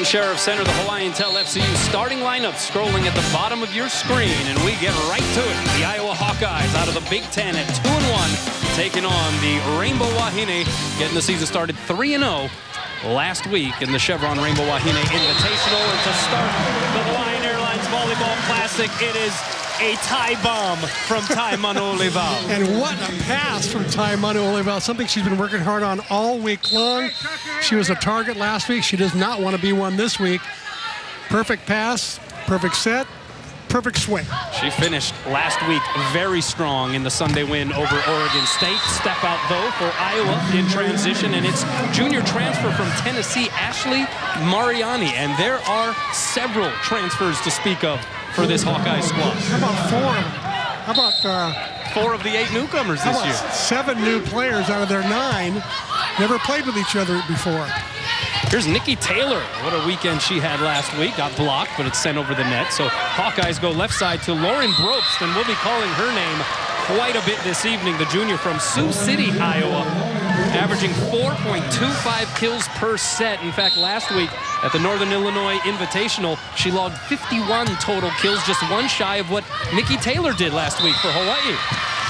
Grand Sheriff Center, the Hawaiian Tel FCU starting lineup scrolling at the bottom of your screen, and we get right to it. The Iowa Hawkeyes out of the Big Ten at 2-1, taking on the Rainbow Wahine, getting the season started 3-0 last week in the Chevron Rainbow Wahine Invitational. And to start the Hawaiian Airlines Volleyball Classic, it is a tie bomb from Tai Manu-Olivao. And what a pass from Tai Manu-Olivao, something she's been working hard on all week long. She was a target last week. She does not want to be one this week. Perfect pass, perfect set, perfect swing. She finished last week very strong in the Sunday win over Oregon State. Step out, though, for Iowa in transition, and it's junior transfer from Tennessee, Ashley Mariani. And there are several transfers to speak of for this Hawkeye squad. How about 4 of them? How about 4 of the 8 newcomers this year? 7 new players out of their 9 never played with each other before. Here's Nikki Taylor. What a weekend she had last week. Got blocked, but it's sent over the net. So Hawkeyes go left side to Lauren Brobst, and we'll be calling her name quite a bit this evening. The junior from Sioux City, Iowa, averaging 4.25 kills per set. In fact, last week at the Northern Illinois Invitational, she logged 51 total kills, just one shy of what Nikki Taylor did last week for Hawaii.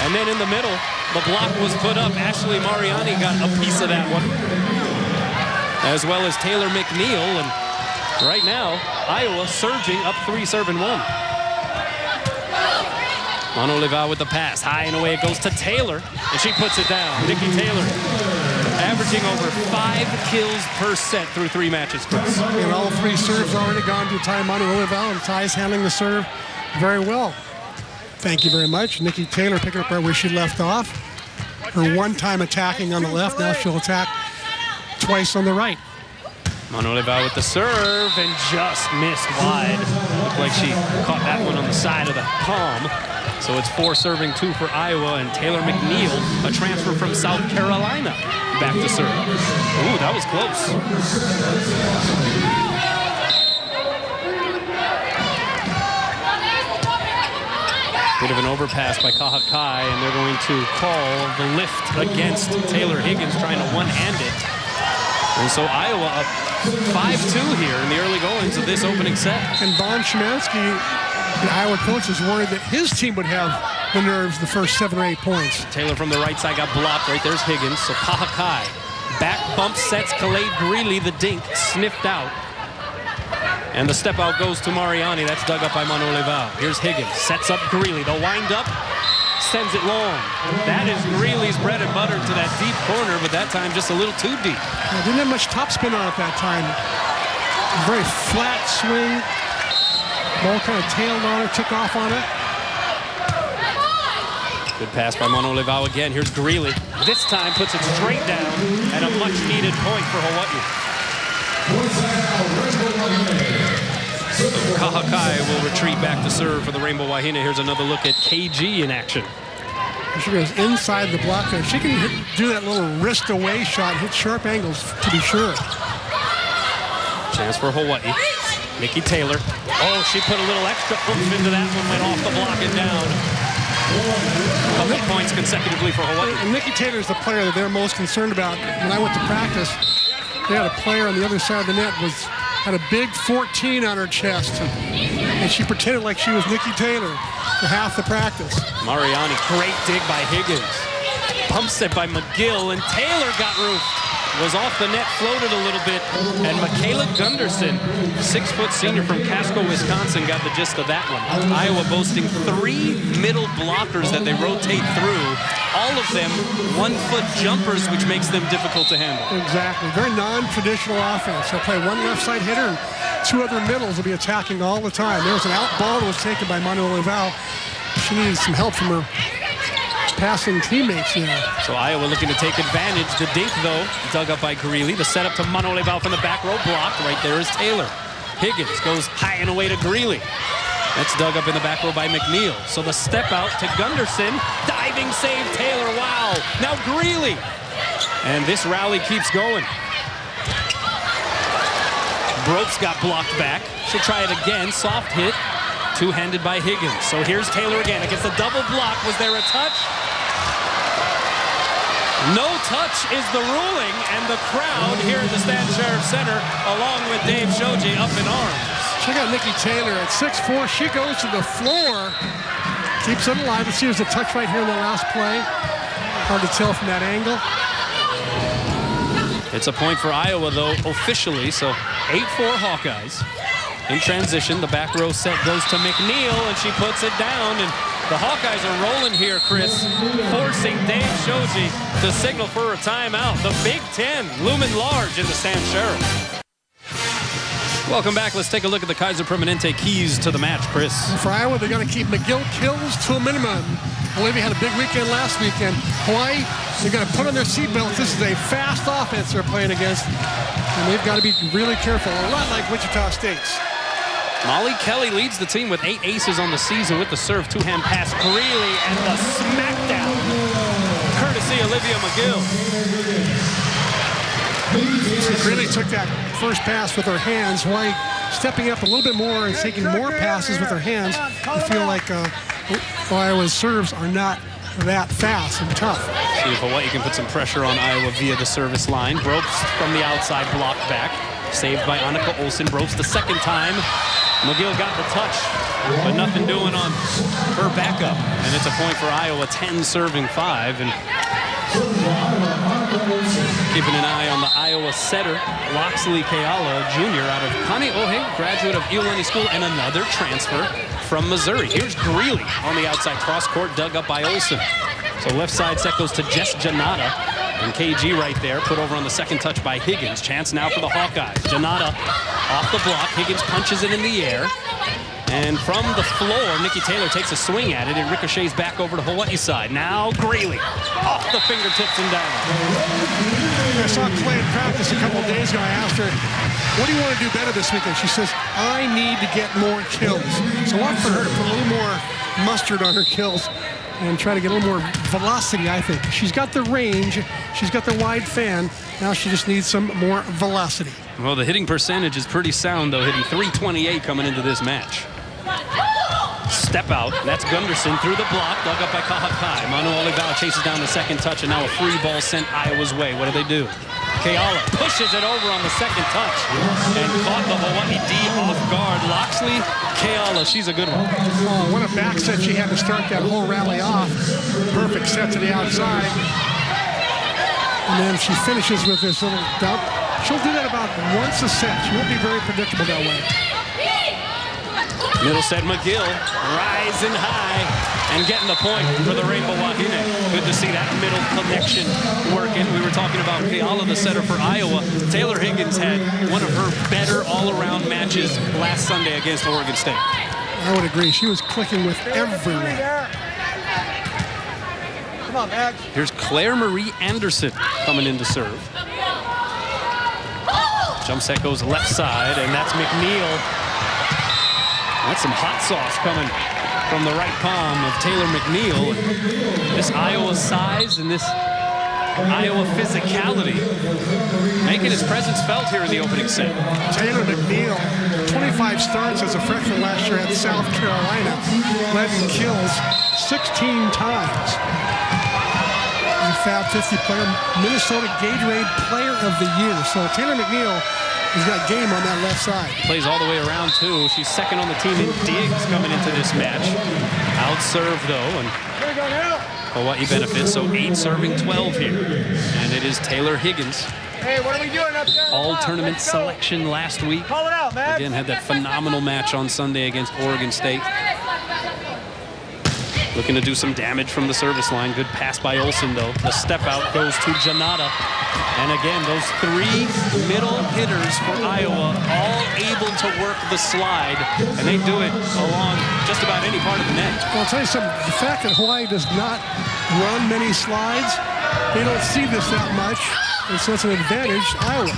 And then in the middle, the block was put up. Ashley Mariani got a piece of that one, as well as Taylor McNeil. And right now, Iowa surging up 3-1. Manu-Olivao with the pass. High and away it goes to Taylor, and she puts it down. Nikki Taylor averaging over 5 kills per set through 3 matches, Chris. And all 3 serves already gone to Tai Manu-Olivao, and Tai's handling the serve very well. Thank you very much. Nikki Taylor picking up right where she left off. Her one-time attacking on the left, now she'll attack twice on the right. Manu-Olivao with the serve, and just missed wide. Looked like she caught that one on the side of the palm. So it's 4 serving 2 for Iowa, and Taylor McNeil, a transfer from South Carolina, back to serve. Ooh, that was close. Bit of an overpass by Kahakai, and they're going to call the lift against Taylor Higgins, trying to one-hand it. And so Iowa up 5-2 here in the early goings of this opening set. And Bon Szymanski, the Iowa coach, is worried that his team would have the nerves the first 7 or 8 points. Taylor from the right side got blocked. Right there's Higgins. So Kahakai back bump sets Khaled Greeley. The dink sniffed out. And the step out goes to Mariani. That's dug up by Manu-Olivao. Here's Higgins. Sets up Greeley. The wind up. Sends it long. That is Greeley's bread and butter to that deep corner, but that time just a little too deep. Yeah, didn't have much topspin on it that time. Very flat swing. Ball kind of tailed on her, took off on it. Good pass by Manu-Olivao again. Here's Greeley. This time puts it straight down, and a much-needed point for Hawaii. Kahakai will retreat back to serve for the Rainbow Wahine. Here's another look at KG in action. She goes inside the block there. She can do that little wrist away shot, hit sharp angles to be sure. Chance for Hawaii. Nikki Taylor. Oh, she put a little extra oomph into that one, went off the block and down. A couple of points consecutively for Hawaii. And Nikki Taylor is the player that they're most concerned about. When I went to practice, they had a player on the other side of the net had a big 14 on her chest, and she pretended like she was Nikki Taylor for half the practice. Mariani, great dig by Higgins. Pump set by McGill, and Taylor got roofed. Was off the net, floated a little bit, and Michaela Gunderson, 6-foot senior from Casco, Wisconsin, got the gist of that one. Iowa boasting 3 middle blockers that they rotate through, all of them 1-foot jumpers, which makes them difficult to handle. Exactly. Very non-traditional offense. They'll play 1 left side hitter, and 2 other middles will be attacking all the time. There was an out ball that was taken by Manu-Olivao. She needed some help from her passing teammates here. So Iowa looking to take advantage. The dink, though, dug up by Greeley. The setup to Manu-Olivao from the back row, blocked. Right there is Taylor. Higgins goes high and away to Greeley. That's dug up in the back row by McNeil. So the step out to Gunderson. Diving save, Taylor. Wow. Now Greeley. And this rally keeps going. Brobst got blocked back. She'll try it again. Soft hit. Two-handed by Higgins. So here's Taylor again. Against the double block. Was there a touch? No touch is the ruling, and the crowd here at the Stan Sheriff Center, along with Dave Shoji, up in arms. Check out Nikki Taylor at 6'4". She goes to the floor, keeps it alive. Let's see, there's a touch right here in the last play. Hard to tell from that angle. It's a point for Iowa, though, officially. So 8-4 Hawkeyes. In transition, the back row set goes to McNeil, and she puts it down. And the Hawkeyes are rolling here, Chris, forcing Dave Shoji to signal for a timeout. The Big Ten looming large in the Stan Sheriff. Welcome back. Let's take a look at the Kaiser Permanente keys to the match, Chris. For Iowa, they're going to keep McGill kills to a minimum. Olivia had a big weekend last weekend. Hawaii, they're going to put on their seatbelts. This is a fast offense they're playing against, and they've got to be really careful, a lot like Wichita State's. Molly Kelly leads the team with 8 aces on the season with the serve, two-hand pass, Greeley, and the smackdown, courtesy Olivia McGill. Greeley took that first pass with her hands. Hawaii stepping up a little bit more and taking more passes with her hands. I feel like Iowa's serves are not that fast and tough. See if Hawaii can put some pressure on Iowa via the service line. Brobst from the outside, blocked back. Saved by Annika Olsen. Brobst the second time. McGill got the touch, but nothing doing on her backup. And it's a point for Iowa, 10 serving 5. And keeping an eye on the Iowa setter, Loxley Keala Jr. out of Kaneohe, graduate of Iolani School, and another transfer from Missouri. Here's Greeley on the outside cross court, dug up by Olsen. So left side set goes to Jess Janata. And KG right there, put over on the second touch by Higgins. Chance now for the Hawkeyes. Janata off the block. Higgins punches it in the air. And from the floor, Nikki Taylor takes a swing at it. It ricochets back over to Hawaii's side. Now Greeley off the fingertips and down. I saw Clay in practice a couple of days ago. I asked her, what do you want to do better this weekend? She says, I need to get more kills. So I want for her to put a little more mustard on her kills and try to get a little more velocity, I think. She's got the range. She's got the wide fan. Now she just needs some more velocity. Well, the hitting percentage is pretty sound, though, hitting .328 coming into this match. Step out. That's Gunderson through the block, dug up by Kahakai. Manu Olival chases down the second touch, and now a free ball sent Iowa's way. What do? Keala pushes it over on the second touch and caught the Hawaii D off guard. Loxley, Keala, she's a good one. Oh, what a back set she had to start that whole rally off. Perfect set to the outside. And then she finishes with this little dump. She'll do that about once a set. She won't be very predictable that way. Middle set, McGill rising high and getting the point for the Rainbow Wahine. Good to see that middle connection working. We were talking about Keala, the setter for Iowa. Taylor Higgins had one of her better all-around matches last Sunday against Oregon State. I would agree. She was clicking with everyone. Come on, Max. Here's Claire Marie Anderson coming in to serve. Jump set goes left side, and that's McNeil. That's some hot sauce coming from the right palm of Taylor McNeil. This Iowa size and this Iowa physicality making his presence felt here in the opening set. Taylor McNeil, 25 starts as a freshman last year at South Carolina. Led in kills 16 times. The Fab 50 player, Minnesota Gatorade Player of the Year. So Taylor McNeil has got game on that left side. Plays all the way around, too. She's second on the team in digs coming into this match. Out-serve, though, and Hawaii benefits. So 8 serving 12 here. And it is Taylor Higgins. Hey, what are we doing up there? All-tournament selection last week. Call it out, man. Again, had that phenomenal match on Sunday against Oregon State. Looking to do some damage from the service line. Good pass by Olsen, though. The step out goes to Janata. And again, those 3 middle hitters for Iowa, all able to work the slide. And they do it along just about any part of the net. Well, I'll tell you something. The fact that Hawaii does not run many slides, they don't see this that much. And so it's an advantage to Iowa.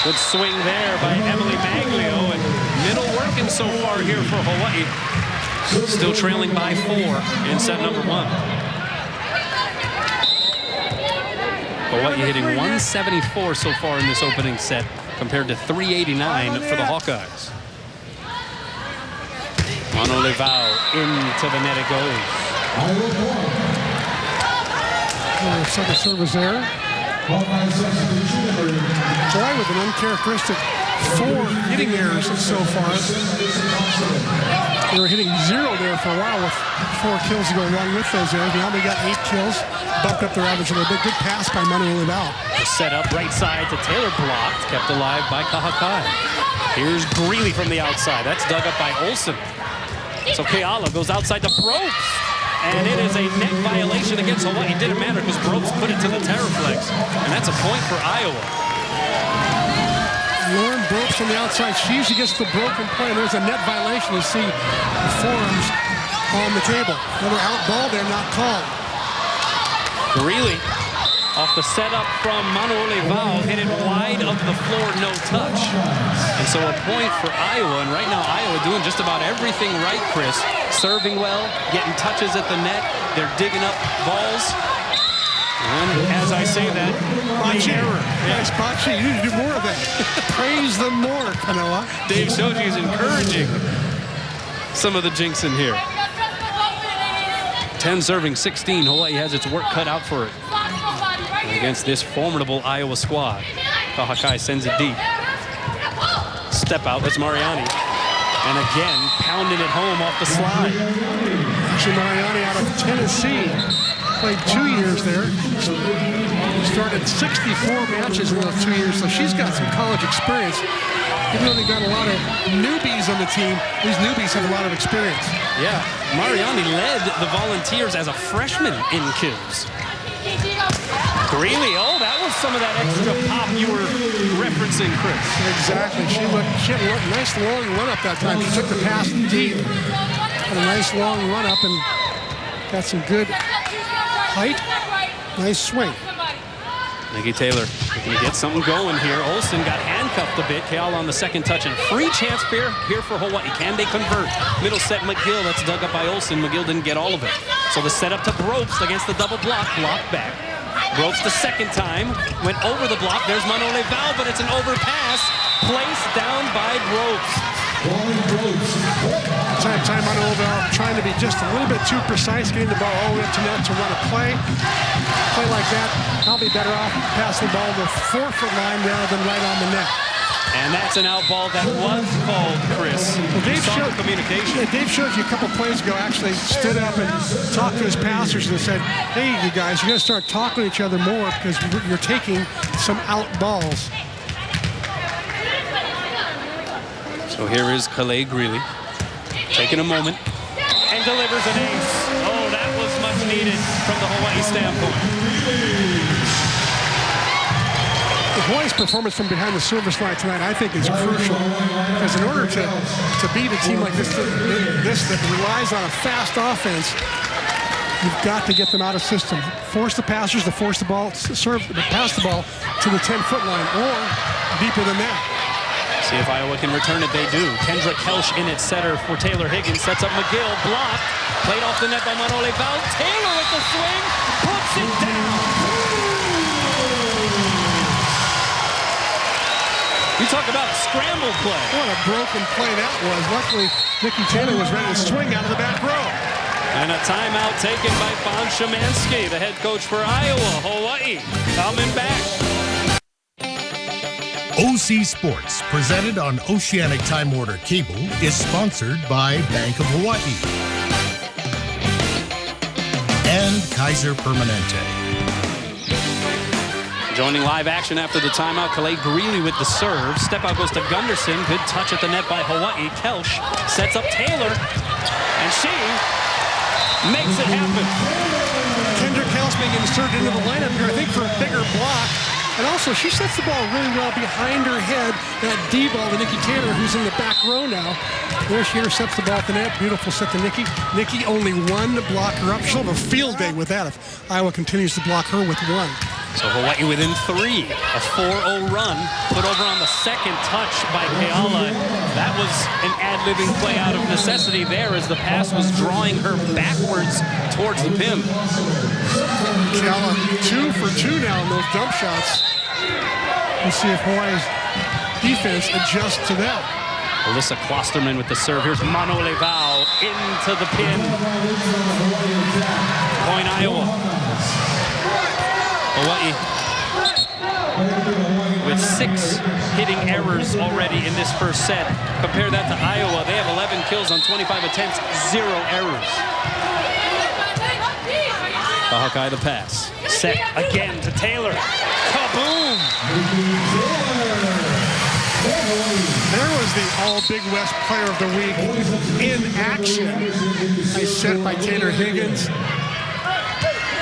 Good swing there by Emily Maglio. And middle working so far here for Hawaii. Still trailing by 4 in set number 1. Hawaii hitting 174 so far in this opening set compared to 389 for the Hawkeyes. Monolevau into the net it goes. Second service there. Hawaii with an uncharacteristic 4 hitting errors so far. They were hitting 0 there for a while with 4 kills to go along with those errors. Now they got 8 kills, bumped up their average a little bit. Good pass by Wahine Volleyball. Set up right side to Taylor, blocked, kept alive by Kahakai. Here's Greeley from the outside. That's dug up by Olsen. So Keala goes outside to Brooks. And it is a net violation against Hawaii. It didn't matter because Brooks put it to the Terraflex. And that's a point for Iowa. Lauren Brooks from the outside. She usually gets the broken play. There's a net violation. You see the forearms on the table. Another out ball there, not called. Greeley off the setup from Wahine Volleyball, hit it wide of the floor, no touch. And so a point for Iowa. And right now, Iowa doing just about everything right, Chris. Serving well, getting touches at the net. They're digging up balls. And as I say that, Bocce error. Yes, Bocce, you need to do more of that. Praise them more, Kanoa. Dave Shoji is encouraging some of the jinx in here. 10 serving 16. Hawaii has its work cut out for it against this formidable Iowa squad. Kahakai sends it deep. Step out, that's Mariani. And again, pounding it home off the slide. Actually, Mariani out of Tennessee. Played 2 years there. Started 64 matches in those 2 years, so she's got some college experience. Even though they got a lot of newbies on the team, these newbies have a lot of experience. Yeah, Mariani led the Volunteers as a freshman in kills. Greeley, oh, that was some of that extra pop you were referencing, Chris. Exactly. She had a nice long run up that time. She took the pass deep. Had a nice long run up and got some good height. Nice swing. Nikki Taylor looking to get something going here. Olsen got handcuffed a bit. Keala on the second touch, and free chance here for Hawaii. Can they convert? Middle set McGill, that's dug up by Olsen. McGill didn't get all of it. So the setup to Brobst against the double block. Block back. Brobst the second time. Went over the block. There's Wahine Volleyball, but it's an overpass. Placed down by Brobst. Time Wahine Volleyball trying to be just a little bit too precise, getting the ball all the way up to net to run a play. Play like that, I'll be better off passing the ball to the 4-foot line rather than right on the net. And that's an out ball that was called, Chris. Well, Dave showed communication. Yeah, Dave showed you a couple plays ago, actually stood up and talked to his passers and said, hey, you guys, you're going to start talking to each other more because you're taking some out balls. So here is Calais Greeley, taking a moment, and delivers an ace. Oh, that was much needed from the Hawaii standpoint. Hawaii's performance from behind the service line tonight, I think, is crucial. Because in order to beat a team like this that relies on a fast offense, you've got to get them out of system. Force the passers to force the ball, pass the ball to the 10-foot line or deeper than that. See if Iowa can return it. They do. Kendra Kelsch in its setter for Taylor Higgins. Sets up McGill. Blocked. Played off the net by Wahine Volleyball. Taylor with the swing. Puts it down. You talk about scramble play. What a broken play that was. Luckily, Nikki Taylor was ready to swing out of the back row. And a timeout taken by Bon Szymanski, the head coach for Iowa. Hawaii coming back. OC Sports, presented on Oceanic Time Warner Cable, is sponsored by Bank of Hawaii and Kaiser Permanente. Joining live action after the timeout, Calais Greeley with the serve. Step out goes to Gunderson. Good touch at the net by Hawaii. Kelsch sets up Taylor, and she makes it happen. Kendra Kelsch being inserted into the lineup here, I think, for a bigger block. And also, she sets the ball really well behind her head. That D ball to Nikki Taylor, who's in the back row now. There she intercepts the ball at the net. Beautiful set to Nikki. Nikki only one blocker up. She'll have a field day with that if Iowa continues to block her with one. So Hawaii within 3. A 4-0 run put over on the second touch by Keala. That was an ad-libbing play out of necessity there as the pass was drawing her backwards towards the pin. Keala 2 for 2 now in those dump shots. We'll see if Hawaii's defense adjusts to that. Alyssa Klosterman with the serve. Here's Wahine Volleyball into the pin. Point Iowa. Hawaii 6 hitting errors already in this first set. Compare that to Iowa. They have 11 kills on 25 attempts, 0 errors. Hawkeye the pass. Set again to Taylor. Kaboom! There was the All Big West Player of the Week in action. Nice set by Taylor Higgins.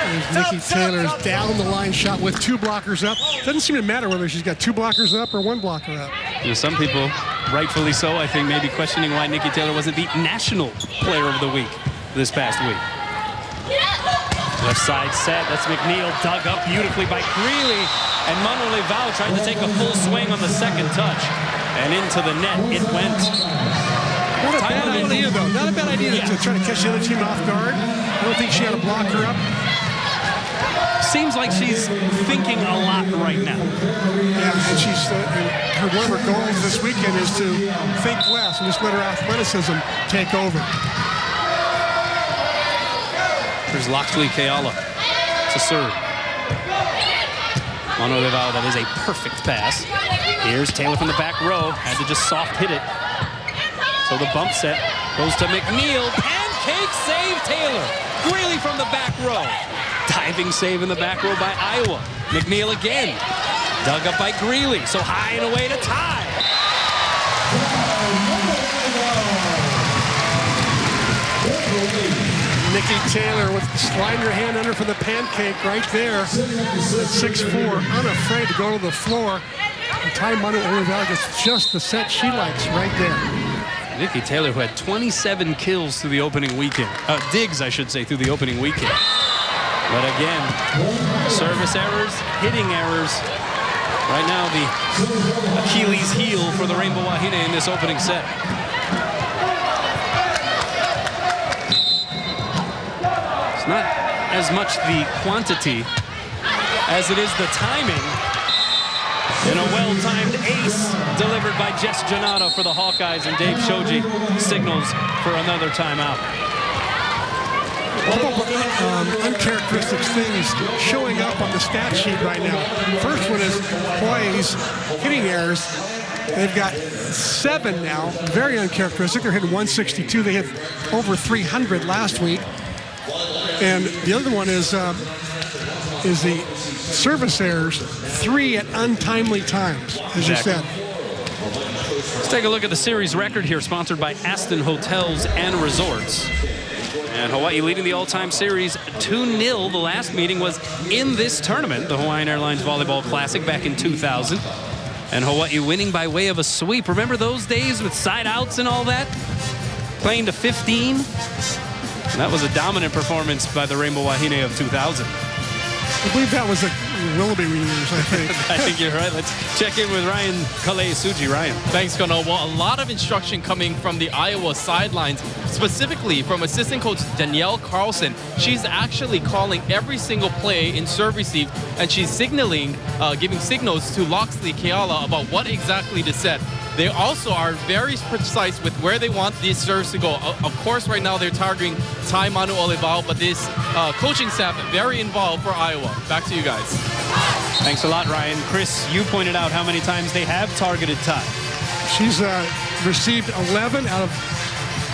There's Nikki Taylor's down the line shot with 2 blockers up. Doesn't seem to matter whether she's got 2 blockers up or 1 blocker up. You know, some people, rightfully so, I think, maybe questioning why Nikki Taylor wasn't the National Player of the Week this past week. Left side set. That's McNeil dug up beautifully by Greeley. And Manuel Val tried to take a full swing on the second touch. And into the net it went. Not a bad idea, though. Not a bad idea to try to catch the other team off guard. I don't think she had a blocker up. Seems like she's thinking a lot right now. Yeah, and she's one of her goals this weekend is to think less and just let her athleticism take over. Here's Loxley Keala to serve. Manuel Val, that is a perfect pass. Here's Taylor from the back row. Had to just soft hit it. So the bump set goes to McNeil. Pancake save, Taylor. Greeley from the back row. Diving save in the back row by Iowa. McNeil again. Dug up by Greeley. So high and away to tie. Nikki Taylor with sliding her hand under for the pancake right there. At 6'4", unafraid to go to the floor. And Ty Manuel gets just the set she likes right there. Nikki Taylor, who had 27 kills through the opening weekend. Digs, I should say, through the opening weekend. But again, service errors, hitting errors. Right now, the Achilles heel for the Rainbow Wahine in this opening set. It's not as much the quantity as it is the timing. And a well-timed ace delivered by Jess Janata for the Hawkeyes, and Dave Shoji signals for another timeout. Uncharacteristic things showing up on the stat sheet right now. First one is Hawaii's hitting errors. They've got 7 now, very uncharacteristic. They're hitting 162. They hit over 300 last week. And the other one is the service errors, 3 at untimely times, as you said. Let's take a look at the series record here, sponsored by Aston Hotels and Resorts. And Hawaii leading the all-time series 2-0. The last meeting was in this tournament, the Hawaiian Airlines Volleyball Classic back in 2000. And Hawaii winning by way of a sweep. Remember those days with side-outs and all that? Playing to 15? And that was a dominant performance by the Rainbow Wahine of 2000. I believe that was the Willoughby years, I think. I think you're right. Let's check in with Ryan Kalei-Suji. Ryan. Thanks, Kono. Well, a lot of instruction coming from the Iowa sidelines, specifically from assistant coach Danielle Carlson. She's actually calling every single play in serve receive, and she's signaling, giving signals to Loxley Keala about what exactly to set. They also are very precise with where they want these serves to go. Of course, right now they're targeting Ty Manuel Val, but this coaching staff very involved for Iowa. Back to you guys. Thanks a lot, Ryan. Chris, you pointed out how many times they have targeted Ty. She's received 11 out of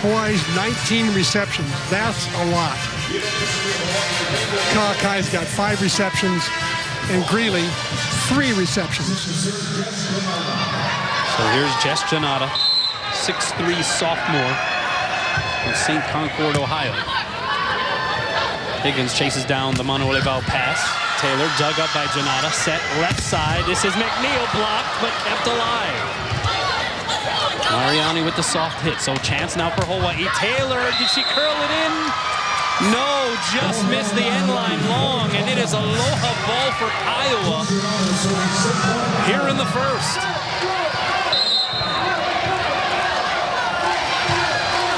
Hawaii's 19 receptions. That's a lot. Ka'akai's got 5 receptions, and Greeley 3 receptions. So here's Jess Janata, 6'3" sophomore from St. Concord, Ohio. Higgins chases down the Manuel Val pass. Taylor dug up by Janata, set left side. This is McNeil blocked, but kept alive. Mariani with the soft hit, so chance now for Hawaii. Taylor, did she curl it in? No, just missed the end line long, and it is a aloha ball for Iowa here in the first.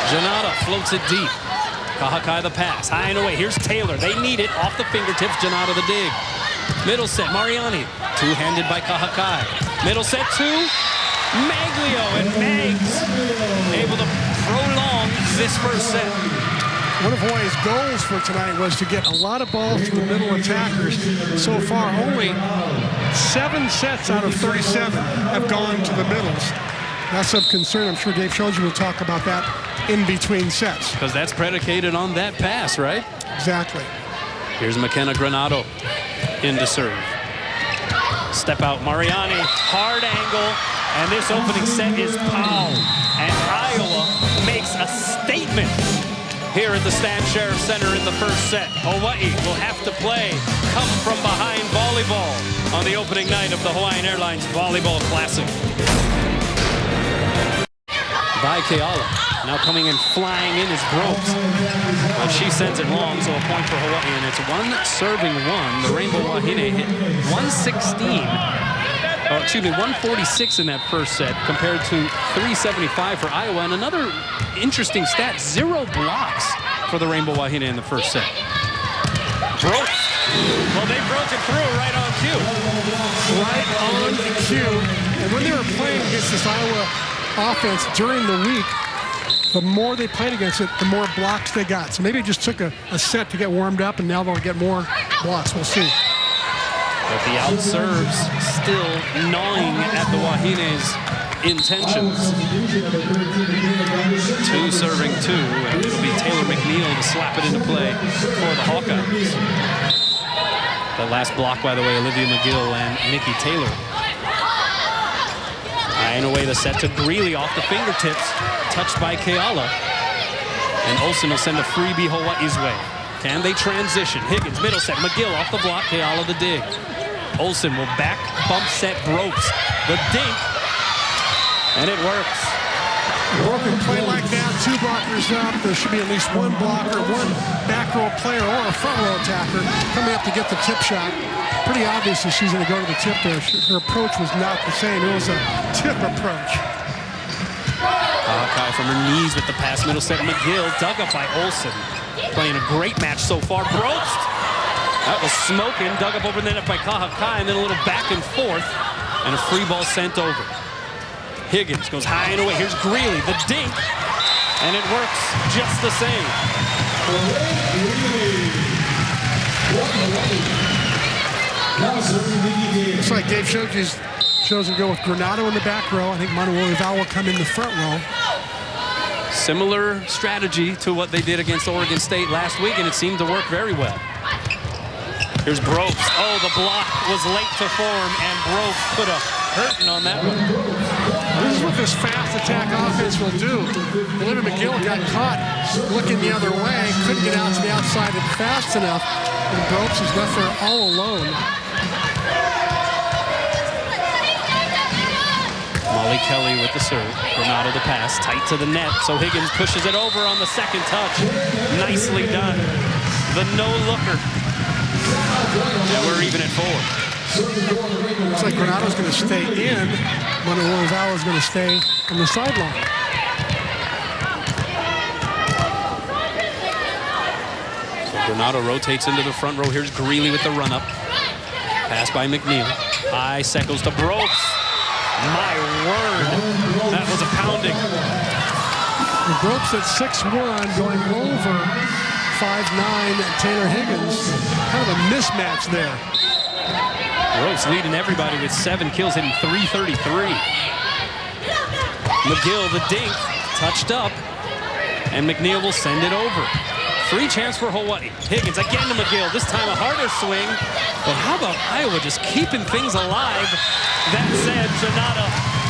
Janata floats it deep. Kahakai the pass, high and away. Here's Taylor. They need it off the fingertips. Janata the dig. Middle set, Mariani. Two-handed by Kahakai. Middle set, 2. Maglio, and Mags able to prolong this first set. One of Hawaii's goals for tonight was to get a lot of balls to the middle attackers. So far, only 7 sets out of 37 have gone to the middles. That's of concern. I'm sure Dave Shoji will talk about that in between sets. Because that's predicated on that pass, right? Exactly. Here's McKenna Granato in to serve. Step out Mariani, hard angle, and this opening set is pow. And Iowa makes a statement here at the Stan Sheriff Center in the first set. Hawaii will have to play come from behind volleyball on the opening night of the Hawaiian Airlines Volleyball Classic. By Keala. Now coming in flying in is Brooks. But she sends it long, so a point for Hawaii, and it's 1-1. The Rainbow Wahine hit 146 in that first set compared to 375 for Iowa. And another interesting stat, 0 blocks for the Rainbow Wahine in the first set. Brooks. Well, they broke it through right on cue. Right on cue. And when they were playing against this Iowa offense during the week, the more they played against it, the more blocks they got. So maybe it just took a set to get warmed up, and now they'll get more blocks. We'll see. But the out serves still gnawing at the Wahine's intentions. 2 serving 2, and it'll be Taylor McNeil to slap it into play for the Hawkeyes. The last block, by the way, Olivia McGill and Nikki Taylor. Eyeing away the set to Greeley off the fingertips, touched by Keala. And Olsen will send a freebie Hawaii's way. Can they transition? Higgins, middle set, McGill off the block, Keala the dig. Olsen will back bump set Brooks. The dink, and it works. Broken play like that, 2 blockers up. There should be at least 1 blocker, 1 back row player or a front row attacker coming up to get the tip shot. Pretty obvious that she's going to go to the tip there. Her approach was not the same. It was a tip approach. Hawkeye from her knees with the pass, middle set. McGill dug up by Olsen. Playing a great match so far. Brooks. That was smoking. Dug up over the net by Kahakai, and then a little back and forth. And a free ball sent over. Higgins goes high and away. Here's Greeley, the dink. And it works just the same. Looks like Dave Shoji's chosen to go with Granato in the back row. I think Manuel Val will come in the front row. Similar strategy to what they did against Oregon State last week, and it seemed to work very well. Here's Brooks. Oh, the block was late to form, and Brooks put a hurting on that one. This is what this fast attack offense will do. Olivia McGill got caught looking the other way, couldn't get out to the outside fast enough, and Brooks is left there all alone. Molly Kelly with the serve. Granato the pass, tight to the net, so Higgins pushes it over on the second touch. Nicely done. The no-looker. And we're even at 4. Looks like Granato's going to stay in. Manuel Val is going to stay on the sideline. So Granato rotates into the front row. Here's Greeley with the run-up. Pass by McNeil. High set goes to Brooks. My word, that was a pounding. Brooks at 6'1", going over 5'9", Taylor Higgins. Kind of a mismatch there. Brooks leading everybody with 7 kills, hitting .333. McGill, the dink, touched up, and McNeil will send it over. Free chance for Hawaii. Higgins again to McGill. This time a harder swing. But how about Iowa just keeping things alive? That said, Sonata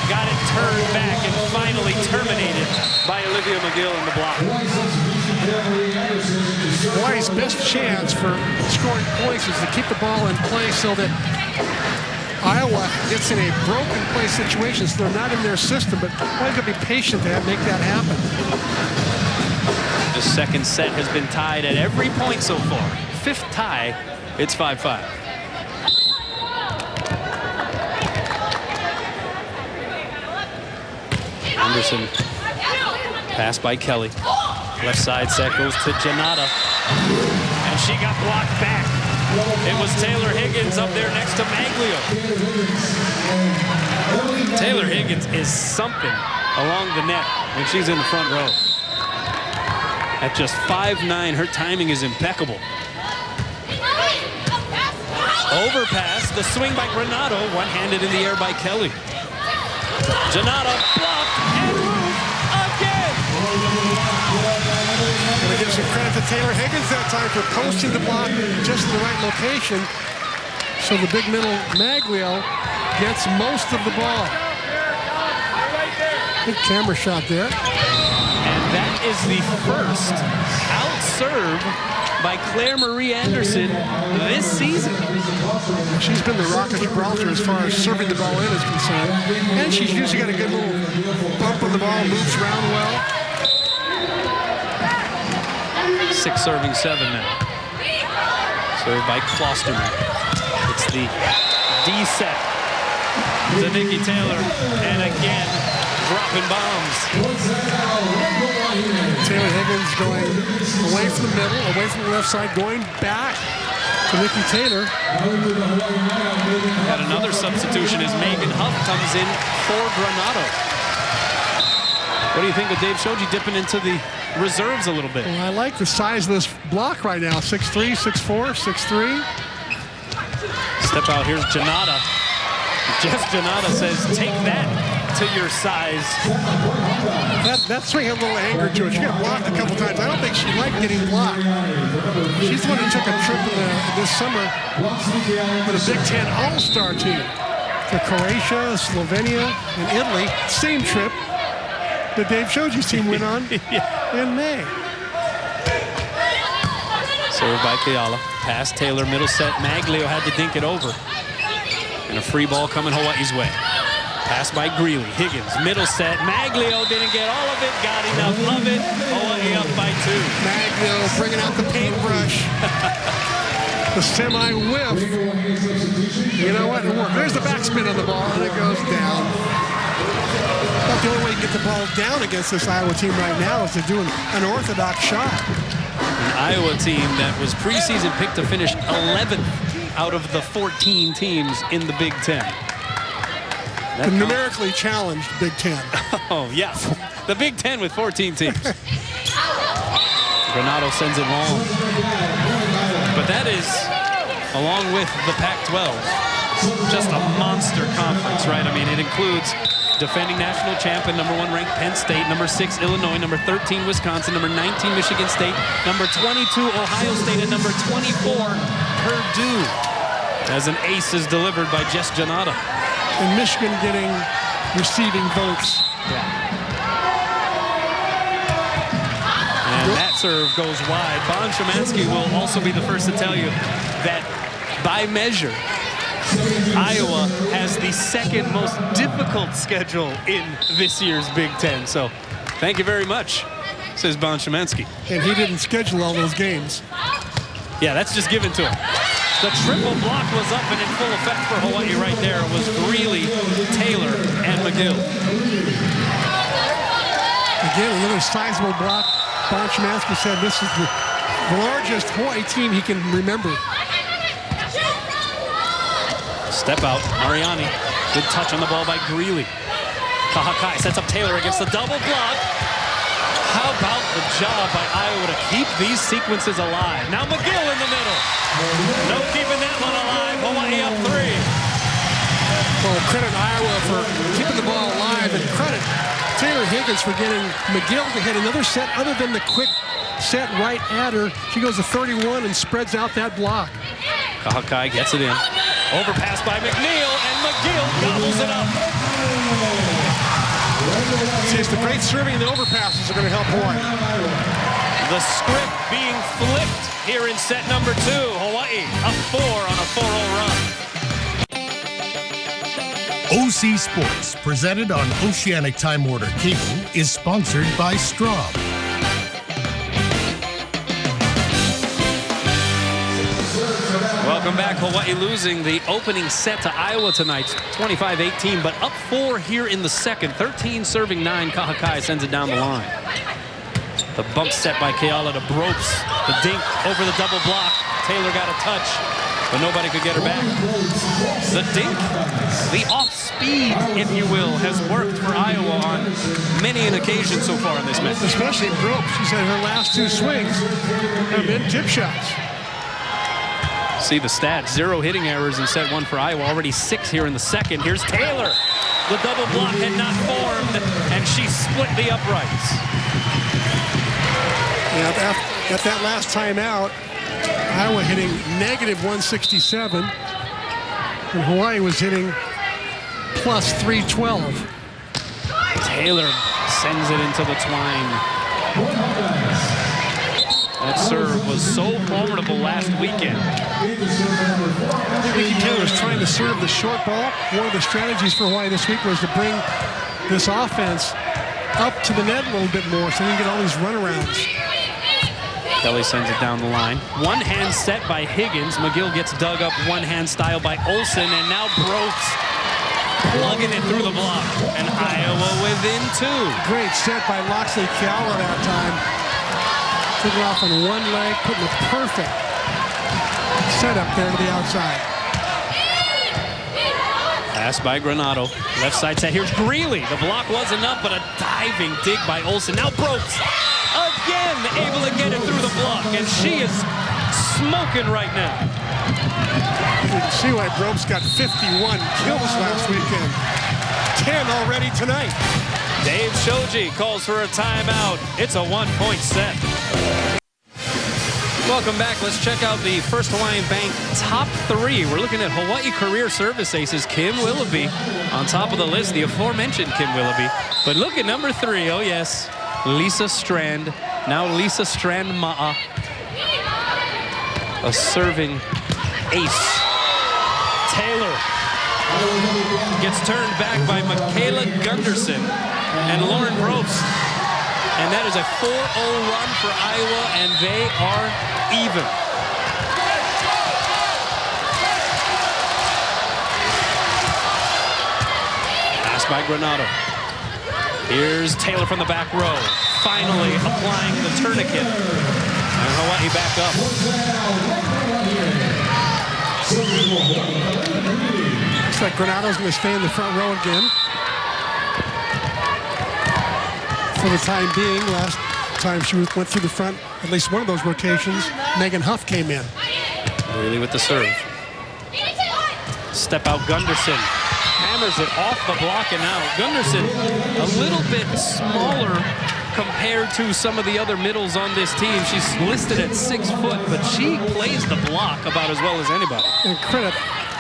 got it turned back and finally terminated by Olivia McGill in the block. Hawaii's best chance for scoring points is to keep the ball in play so that Iowa gets in a broken play situation, so they're not in their system, but Hawaii's got to be patient to make that happen. The second set has been tied at every point so far. 5th tie, it's 5-5. Anderson, pass by Kelly. Left side set goes to Janata. And she got blocked back. It was Taylor Higgins up there next to Maglio. Taylor Higgins is something along the net when she's in the front row. At just 5'9", her timing is impeccable. Overpass, the swing by Granato, one-handed in the air by Kelly. Granato blocked and moved again. Going to give some credit to Taylor Higgins that time for posting the block just in the right location. So the big middle Maglio gets most of the ball. Good camera shot there. And that is the first out serve by Claire Marie Anderson this season. She's been the Rock of Gibraltar as far as serving the ball in is concerned. And she's usually got a good little bump on the ball, moves around well. 6 serving 7 now. Served by Klosterman. It's the D set to Nikki Taylor. And again, dropping bombs. Taylor Higgins going away from the middle, away from the left side, going back to Nikki Taylor. Got another substitution as Megan Huff comes in for Granato. What do you think of Dave Shoji dipping into the reserves a little bit? Well, I like the size of this block right now. 6'3", 6'4", 6'3". Step out, here's Janata. Jess Janata says, take that to your size. That swing had a little anger to it. She got blocked a couple times. I don't think she liked getting blocked. She's the one who took a trip this summer with a Big Ten All-Star team to Croatia, Slovenia, and Italy. Same trip that Dave Shoji's team went on in May. Served by Keala. Pass Taylor, middle set. Maglio had to dink it over. And a free ball coming Hawaii's way. Pass by Greeley. Higgins, middle set. Maglio didn't get all of it, got enough of it. Hawaii up by 2. Maglio bringing out the paintbrush. The semi-whiff. You know what? It worked. There's the backspin on the ball, and it goes down. But the only way you get the ball down against this Iowa team right now is to do an unorthodox shot. An Iowa team that was preseason picked to finish 11th out of the 14 teams in the Big Ten. The numerically challenged Big Ten. Oh, yeah. The Big Ten with 14 teams. Granato sends it long. But that is, along with the Pac-12, just a monster conference, right? I mean, it includes defending national champion, #1 ranked Penn State, #6 Illinois, #13 Wisconsin, #19 Michigan State, #22 Ohio State, and #24 Purdue. As an ace is delivered by Jess Janata. And Michigan getting receiving votes. And that serve goes wide. Bon Szymanski will also be the first to tell you that by measure, Iowa has the second most difficult schedule in this year's Big Ten. So thank you very much, says Bon Szymanski. And he didn't schedule all those games. Yeah, that's just given to him. The triple block was up and in full effect for Hawaii right there. It was Greeley, Taylor, and McGill. Again, another sizable block. Bon Szymanski said this is the largest Hawaii team he can remember. Step out, Mariani. Good touch on the ball by Greeley. Kahakai sets up Taylor against the double block. How about the job by Iowa to keep these sequences alive? Now McGill in the middle. No keeping that one alive. Hawaii up 3. Well, credit Iowa for keeping the ball alive, and credit Taylor Higgins for getting McGill to hit another set other than the quick set right at her. She goes to 31 and spreads out that block. Kahakai gets it in. Overpass by McNeil, and McGill gobbles it up. See, it's the great serving and the overpasses are going to help Hawaii. The script being flipped here in set number 2. Hawaii up 4 on a 4-0 run. OC Sports, presented on Oceanic Time Order Cable, is sponsored by Straub. Welcome back. Hawaii losing the opening set to Iowa tonight, 25-18, but up 4 here in the second. 13 serving 9. Kahakai sends it down the line. The bump set by Keala to Bropes. The dink over the double block. Taylor got a touch, but nobody could get her back. The dink, the off-speed, if you will, has worked for Iowa on many an occasion so far in this match. Especially Bropes. She said her last 2 swings have been tip shots. See the stats, 0 hitting errors in set 1 for Iowa, already 6 here in the second. Here's Taylor. The double block had not formed, and she split the uprights. Yeah, at that last timeout, Iowa hitting -167, and Hawaii was hitting +312. Taylor sends it into the twine. That serve was so formidable last weekend. Nikki Taylor was trying to serve the short ball. One of the strategies for Hawaii this week was to bring this offense up to the net a little bit more so you can get all these runarounds. Kelly sends it down the line. One hand set by Higgins. McGill gets dug up one hand style by Olsen, and now Brooks plugging it through the block. And Iowa within 2. Great set by Loxley Keala that time. Took it off on one leg, putting a perfect setup there to the outside. Pass by Granato. Left side set. Here's Greeley. The block was enough, but a diving dig by Olsen. Now Brooks again able to get it through the block, and she is smoking right now. You can see why Brooks got 51 kills last weekend. 10 already tonight. Dave Shoji calls for a timeout. It's a 1-point set. Welcome back. Let's check out the First Hawaiian Bank top 3. We're looking at Hawaii career service aces. Kim Willoughby on top of the list, the aforementioned Kim Willoughby. But look at number 3. Oh, yes. Lisa Strand. Now Lisa Strand Ma'a. A serving ace. Taylor gets turned back by Michaela Gunderson and Lauren Probst. And that is a 4-0 run for Iowa, and they are even. Pass by Granato. Here's Taylor from the back row, finally applying the tourniquet. And Hawaii back up. Looks like Granato's going to stay in the front row again. For the time being, last time she went through the front, at least one of those rotations, Megan Huff came in. Really with the serve. Step out Gunderson. Hammers it off the block and out. Gunderson a little bit smaller compared to some of the other middles on this team. She's listed at 6 foot, but she plays the block about as well as anybody. And credit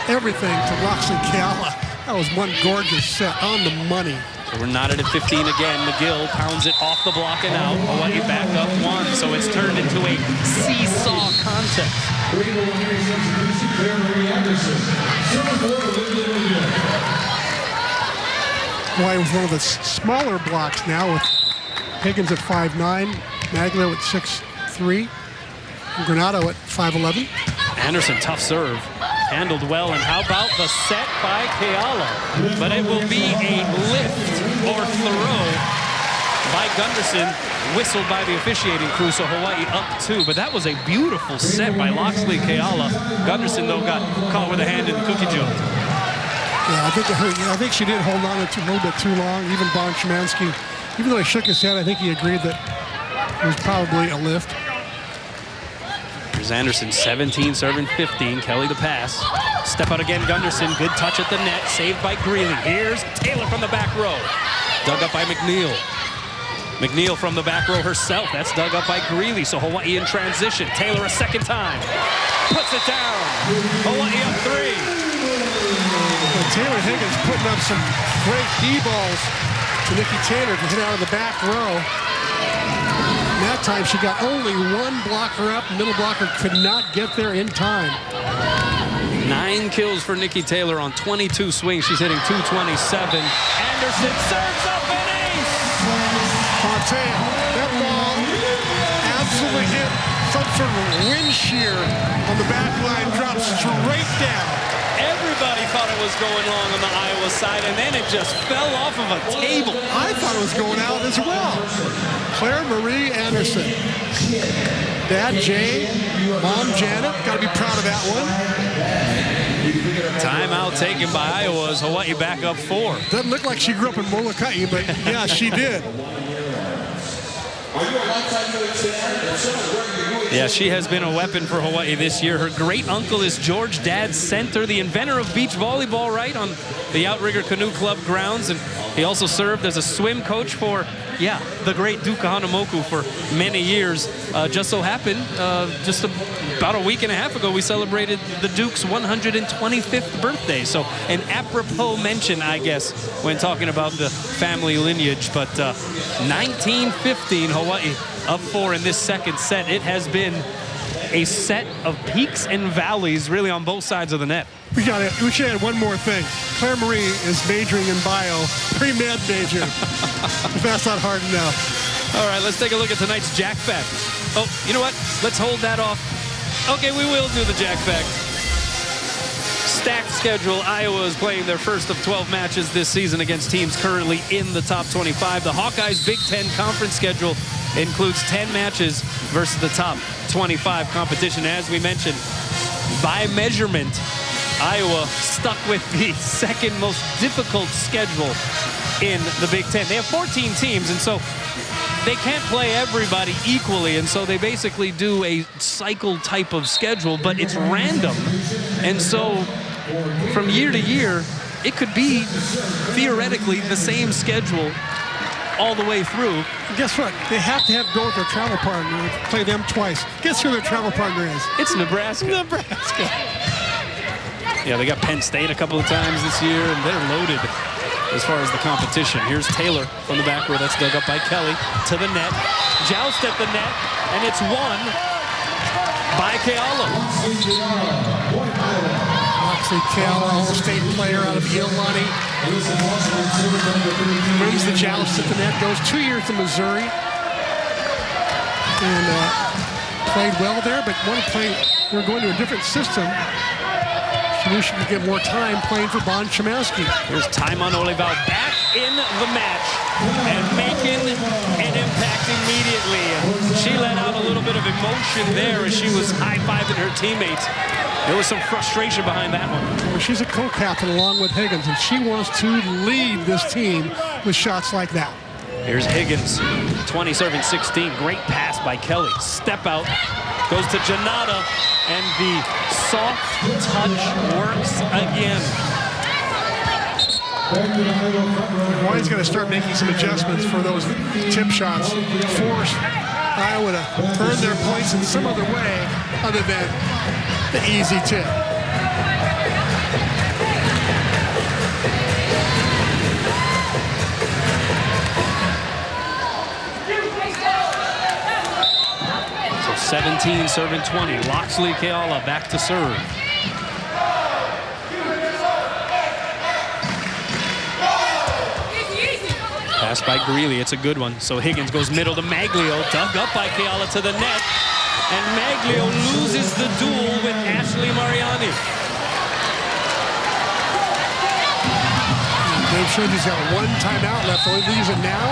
everything to Loxley Keala. That was one gorgeous set on the money. So we're knotted at 15 again. McGill pounds it off the block and out. Hawaii back up 1, so it's turned into a seesaw contest. Hawaii with one of the smaller blocks now with Higgins at 5'9", Magler at 6'3", and Granato at 5'11". Anderson, tough serve. Handled well, and how about the set by Keala? But it will be a lift or throw by Gunderson, whistled by the officiating crew, so Hawaii up 2. But that was a beautiful set by Loxley Keala. Gunderson, though, got caught with a hand in the cookie jar. Yeah, I think she did hold on to a little bit too long. Even Bon Szymanski, even though he shook his head, I think he agreed that it was probably a lift. Here's Anderson, 17, serving 15. Kelly the pass. Step out again, Gunderson. Good touch at the net, saved by Greeley. Here's Taylor from the back row. Dug up by McNeil. McNeil from the back row herself. That's dug up by Greeley, so Hawaii in transition. Taylor a second time. Puts it down. Hawaii up 3. Well, Taylor Higgins putting up some great D-balls to Nikki Taylor to hit out of the back row. And that time she got only one blocker up. Middle blocker could not get there in time. 9 kills for Nikki Taylor on 22 swings. She's hitting .227. Anderson serves up an ace. I'll tell you, that ball absolutely hit some sort of wind shear on the back line, dropped straight down. Everybody thought it was going long on the Iowa side, and then it just fell off of a table. I thought it was going out as well. Claire Marie Anderson. Dad Jay, Mom Janet, got to be proud of that one. Timeout taken by Iowa as Hawaii back up 4. Doesn't look like she grew up in Molokai, but yeah, she did. Yeah, she has been a weapon for Hawaii this year. Her great uncle is George Dad Center, the inventor of beach volleyball, right, on the Outrigger Canoe Club grounds. And he also served as a swim coach for, yeah, the great Duke Kahanamoku for many years. Just so happened, just about a week and a half ago, we celebrated the Duke's 125th birthday. So an apropos mention, I guess, when talking about the family lineage. But 19-15, Hawaii up 4 in this second set. It has been a set of peaks and valleys, really, on both sides of the net. We should add one more thing. Claire Marie is majoring in bio, pre-med major. If that's not hard enough. All right, let's take a look at tonight's Jack Fact. Oh, you know what? Let's hold that off. Okay, we will do the Jack Fact. Stacked schedule. Iowa is playing their first of 12 matches this season against teams currently in the top 25. The Hawkeyes' Big Ten conference schedule includes 10 matches versus the top 25 competition. As we mentioned, by measurement, Iowa stuck with the second most difficult schedule in the Big Ten. They have 14 teams, and so they can't play everybody equally, and so they basically do a cycle type of schedule, but it's random. And so from year to year, it could be theoretically the same schedule all the way through. And guess what? They have to go with their travel partner, play them twice. Guess who their travel partner is? It's Nebraska. Nebraska. Yeah, they got Penn State a couple of times this year, and they're loaded as far as the competition. Here's Taylor from the back row. That's dug up by Kelly to the net. Joust at the net, and it's won by Keala. Moxley Keala, all-state player out of Iolani. Wins the joust at the net, goes 2 years to Missouri. And played well there, but we're going to a different system. She knew she could get more time playing for Bon Chomowski. Here's Taimon Olival back in the match and making an impact immediately. And she let out a little bit of emotion there as she was high-fiving her teammates. There was some frustration behind that one. Well, she's a co-captain along with Higgins, and she wants to lead this team with shots like that. Here's Higgins, 20 serving 16. Great pass by Kelly. Step out, goes to Janata, and the soft touch works again. Hawaii's going to start making some adjustments for those tip shots. Force Iowa to earn their points in some other way other than the easy tip. So 17 serving 20. Loxley Keala back to serve. Pass by Greeley, it's a good one. So Higgins goes middle to Maglio, dug up by Keala to the net. And Maglio loses the duel with Ashley Mariani. Dave showed he's got one timeout left. Will he use it now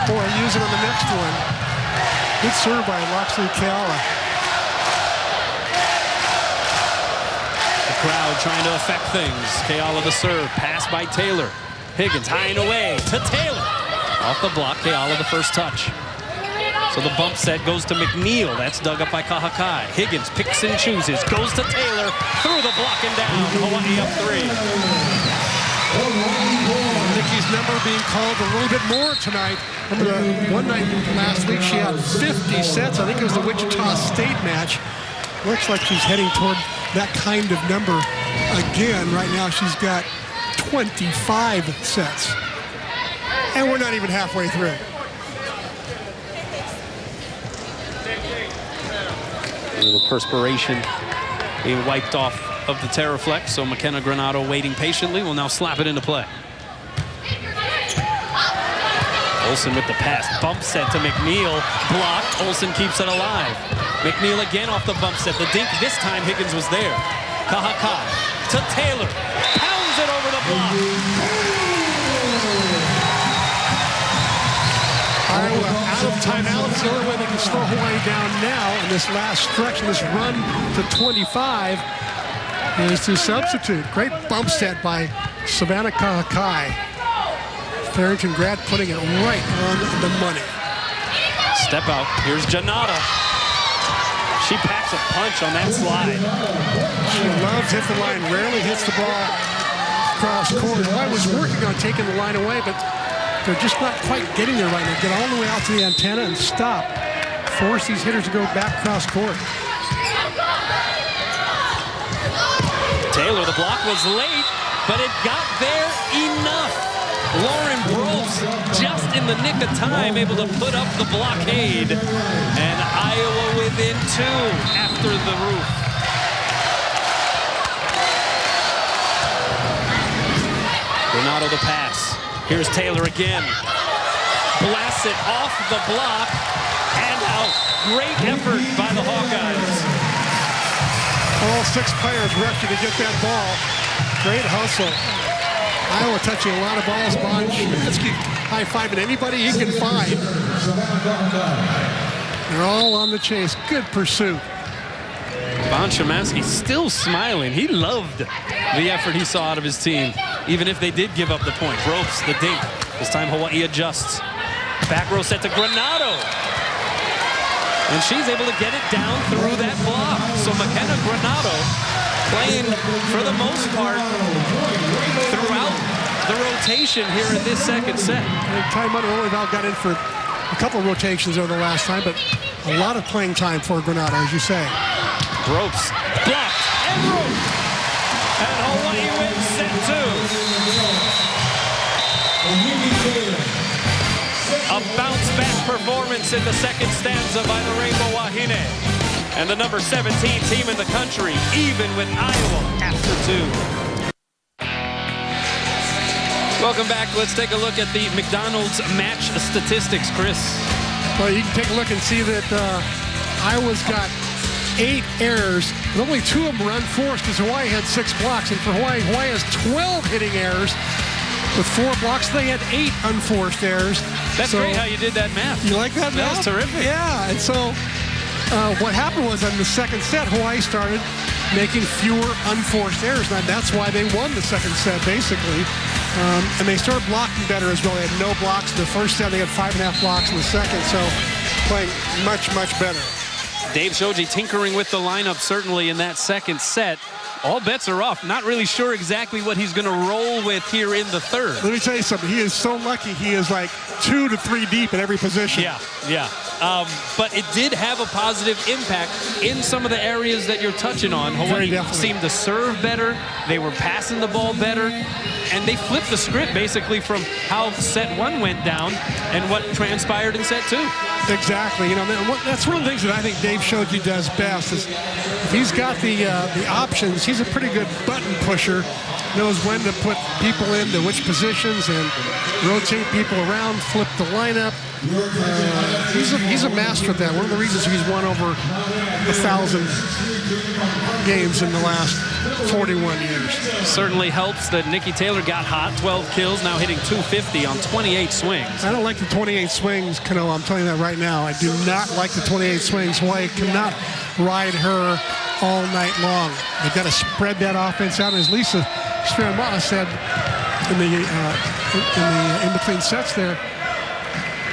or use it on the next one? Good serve by Loxley Keala. The crowd trying to affect things. Keala the serve, pass by Taylor. Higgins high and away to Taylor. Off the block, Keala the first touch. So the bump set goes to McNeil. That's dug up by Kahakai. Higgins picks and chooses. Goes to Taylor. Through the block and down. Hawaii up 3. Nikki's number being called a little bit more tonight. Remember the one night last week she had 50 sets. I think it was the Wichita State match. Looks like she's heading toward that kind of number again. Right now she's got 25 sets. And we're not even halfway through. A little perspiration being wiped off of the Terraflex. So McKenna Granato waiting patiently will now slap it into play. Olsen with the pass. Bump set to McNeil. Blocked. Olsen keeps it alive. McNeil again off the bump set. The dink. This time Higgins was there. Kahakai to Taylor. Pounds it over the block. Iowa out of timeout. It's the only way they can slow Hawaii down now in this last stretch, in this run to 25, is to substitute. Great bump set by Savannah Kahakai. Farrington grad putting it right on the money. Step out. Here's Janata. She packs a punch on that slide. She loves hit the line, rarely hits the ball cross court. Hawaii was working on taking the line away, but they're just not quite getting there right now. Get all the way out to the antenna and stop. Force these hitters to go back cross court. Taylor, the block was late, but it got there enough. Lauren Brobst, just in the nick of time, able to put up the blockade. And Iowa within 2 after the roof. Renato the pass. Here's Taylor again. Blasts it off the block and out. Great effort by the Hawkeyes. All 6 players ready to get that ball. Great hustle. Iowa touching a lot of balls. Bon Chemansky high-fiving anybody he can find. They're all on the chase. Good pursuit. Bon Chemansky still smiling. He loved the effort he saw out of his team, even if they did give up the point. Ropes, the dink. This time Hawaii adjusts. Back row set to Granato. And she's able to get it down through that block. So McKenna Granato playing, for the most part, throughout the rotation here in this second set. Ty Munro-Olival got in for a couple of rotations over the last time, but a lot of playing time for Granato, as you say. Ropes, blocked, and rope. And Hawaii wins set 2. A bounce-back performance in the second stanza by the Rainbow Wahine. And the number 17 team in the country, even with Iowa after 2. Welcome back. Let's take a look at the McDonald's match statistics, Chris. Well, you can take a look and see that Iowa's got 8 errors, but only 2 of them were unforced because Hawaii had 6 blocks. And for Hawaii has 12 hitting errors with 4 blocks. They had 8 unforced errors. That's great how you did that math. You like that math? That was terrific. Yeah, and so what happened was in the second set, Hawaii started making fewer unforced errors. Now, that's why they won the second set, basically. And they started blocking better as well. They had no blocks in the first set. They had 5.5 blocks in the second, so playing much, much better. Dave Shoji tinkering with the lineup certainly in that second set. All bets are off. Not really sure exactly what he's going to roll with here in the third. Let me tell you something. He is so lucky. He is like 2 to 3 deep at every position. Yeah. But it did have a positive impact in some of the areas that you're touching on. Hawaii seemed to serve better. They were passing the ball better. And they flipped the script basically from how set 1 went down and what transpired in set 2. Exactly. You know, that's one of the things that I think Dave Shoji does best is if he's got the options, he's a pretty good button pusher, knows when to put people into which positions and rotate people around, flip the lineup. He's a master at that. One of the reasons he's won over 1,000 games in the last 41 years. Certainly helps that Nikki Taylor got hot, 12 kills, now hitting .250 on 28 swings. I don't like the 28 swings, Cano. I'm telling you that right now. I do not like the 28 swings. Hawaii cannot ride her all night long. They've got to spread that offense out. As Lisa Sferamata said in between sets there,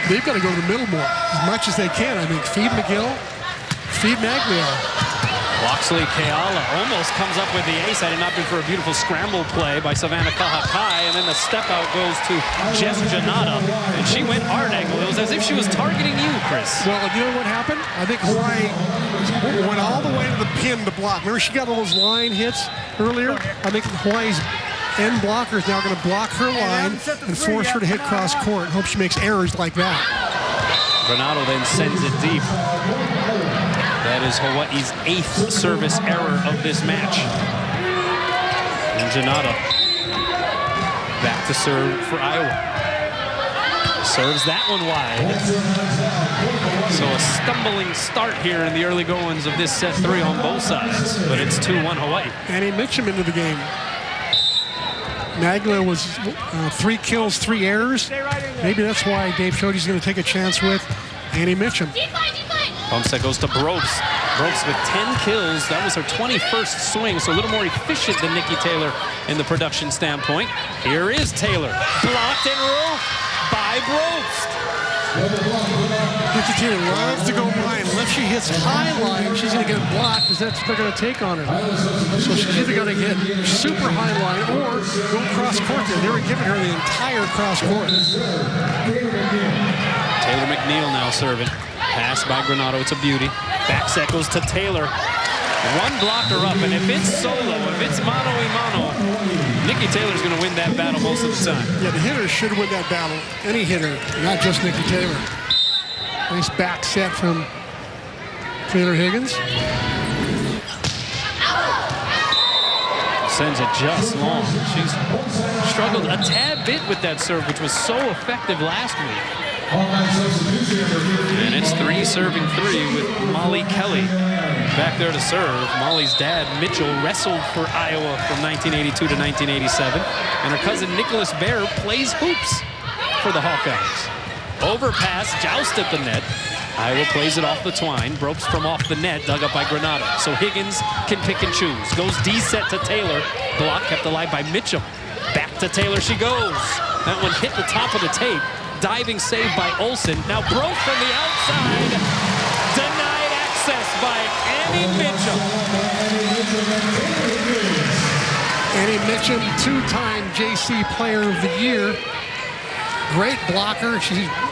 they've got to go to the middle more as much as they can. I think feed McGill, feed Maglio. Loxley Keala almost comes up with the ace had it not been for a beautiful scramble play by Savannah Kahakai, and then the step out goes to Jess Janata, and she went hard angle. It was as if she was targeting you, Chris. Well, you know what happened? I think Hawaii went all the way to the pin to block. Remember she got all those line hits earlier? I think Hawaii's end blocker is now going to block her line and force her to hit cross court. Hope she makes errors like that. Renato then sends it deep. That is Hawaii's 8th service error of this match. And Janata back to serve for Iowa. Serves that one wide. So a stumbling start here in the early goings of this set 3 on both sides. But it's 2-1 Hawaii. Annie Mitchum into the game. Magla was 3 kills, 3 errors. Maybe that's why Dave Shoji's going to take a chance with Annie Mitchum. Bump set goes to Brobst. Brobst with 10 kills. That was her 21st swing, so a little more efficient than Nikki Taylor in the production standpoint. Here is Taylor. Blocked and rope by Brobst. The Nikki Taylor loves to go line. If she hits high line, she's going to get blocked because that's what they're going to take on her. So she's either going to hit super high line or go cross court there. They were giving her the entire cross court. Taylor McNeil now serving. Pass by Granato. It's a beauty. Back set goes to Taylor. One blocker up, and if it's solo, if it's mano-a-mano, Nikki Taylor's going to win that battle most of the time. Yeah, the hitter should win that battle. Any hitter, not just Nikki Taylor. Nice back set from Taylor Higgins. Sends it just long. She's struggled a tad bit with that serve, which was so effective last week. And it's 3 serving 3 with Molly Kelly back there to serve. Molly's dad, Mitchell, wrestled for Iowa from 1982 to 1987. And her cousin, Nicholas Bear, plays hoops for the Hawkeyes. Overpass, joust at the net. Iowa plays it off the twine. Ropes from off the net, dug up by Granato. So Higgins can pick and choose. Goes D-set to Taylor. Block kept alive by Mitchum. Back to Taylor she goes. That one hit the top of the tape. Diving save by Olsen. Now broke from the outside. Denied access by Annie Mitchum. Annie Mitchum, 2-time JC Player of the Year. Great blocker.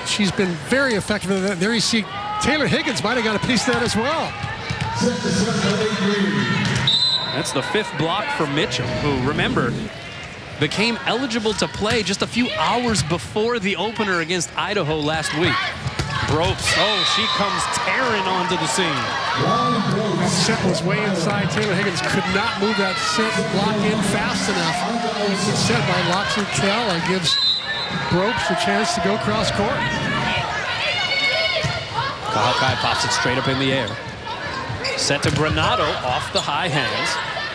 She's been very effective. There you see Taylor Higgins might have got a piece of that as well. That's the 5th block for Mitchum, who, remember, became eligible to play just a few hours before the opener against Idaho last week. Ropes. Oh, she comes tearing onto the scene. That set was way inside. Taylor Higgins could not move that set block in fast enough. It's set by Loxley Keala. Gives Ropes a chance to go cross court. Hawkeye pops it straight up in the air. Set to Granato off the high hands.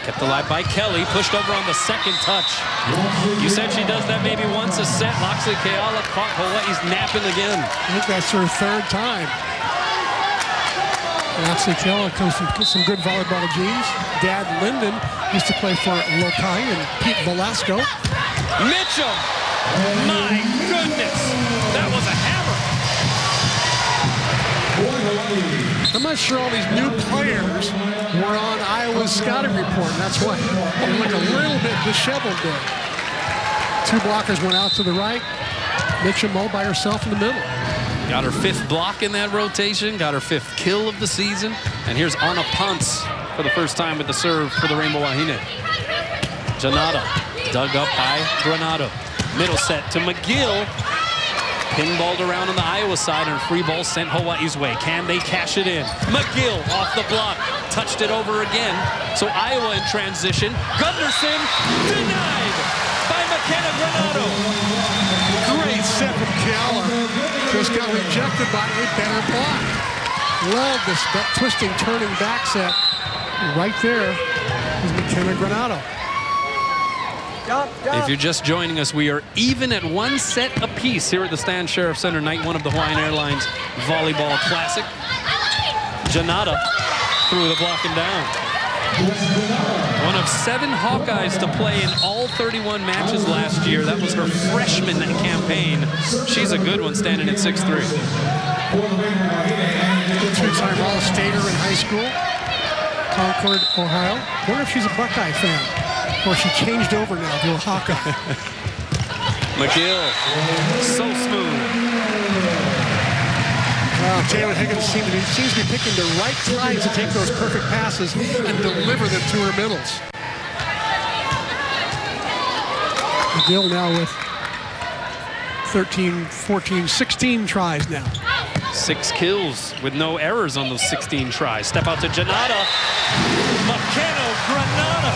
Kept alive by Kelly, pushed over on the second touch. You said she does that maybe once a set. Loxley Keala caught Hawaii's napping again. I think that's her 3rd time. Loxley Keala comes from some good volleyball genes. Dad Lyndon used to play for Lokai and Pete Velasco. Mitchum! My goodness! That was a hammer! I'm not sure all these new players were on Iowa's scouting report. And that's why they look a little bit disheveled there. 2 blockers went out to the right. Mitchum all by herself in the middle. Got her 5th block in that rotation. Got her 5th kill of the season. And here's Anna Ponce for the first time with the serve for the Rainbow Wahine. Janata dug up by Granato. Middle set to McGill. Pinballed around on the Iowa side, and free ball sent Hawaii's way. Can they cash it in? McGill off the block. Touched it over again. So Iowa in transition. Gunderson denied by McKenna Granato. Great set from Keala. Just got rejected by a better block. Love this twisting, turning back set. Right there is McKenna Granato. If you're just joining us, we are even at 1 set apiece here at the Stan Sheriff Center, night 1 of the Hawaiian Airlines Volleyball Classic. Janata threw the blocking down. One of 7 Hawkeyes to play in all 31 matches last year. That was her freshman campaign. She's a good one, standing at 6'3". 2-time All-Stater in high school. Concord, Ohio. Wonder if she's a Buckeye fan. Or she changed over now to a Hawkeye. McGill, so smooth. Taylor Higgins seems to be picking the right times to take those perfect passes and deliver them to her middles. McGill now with 13, 14, 16 tries now. 6 kills with no errors on those 16 tries. Step out to Janata. McKenna Granato.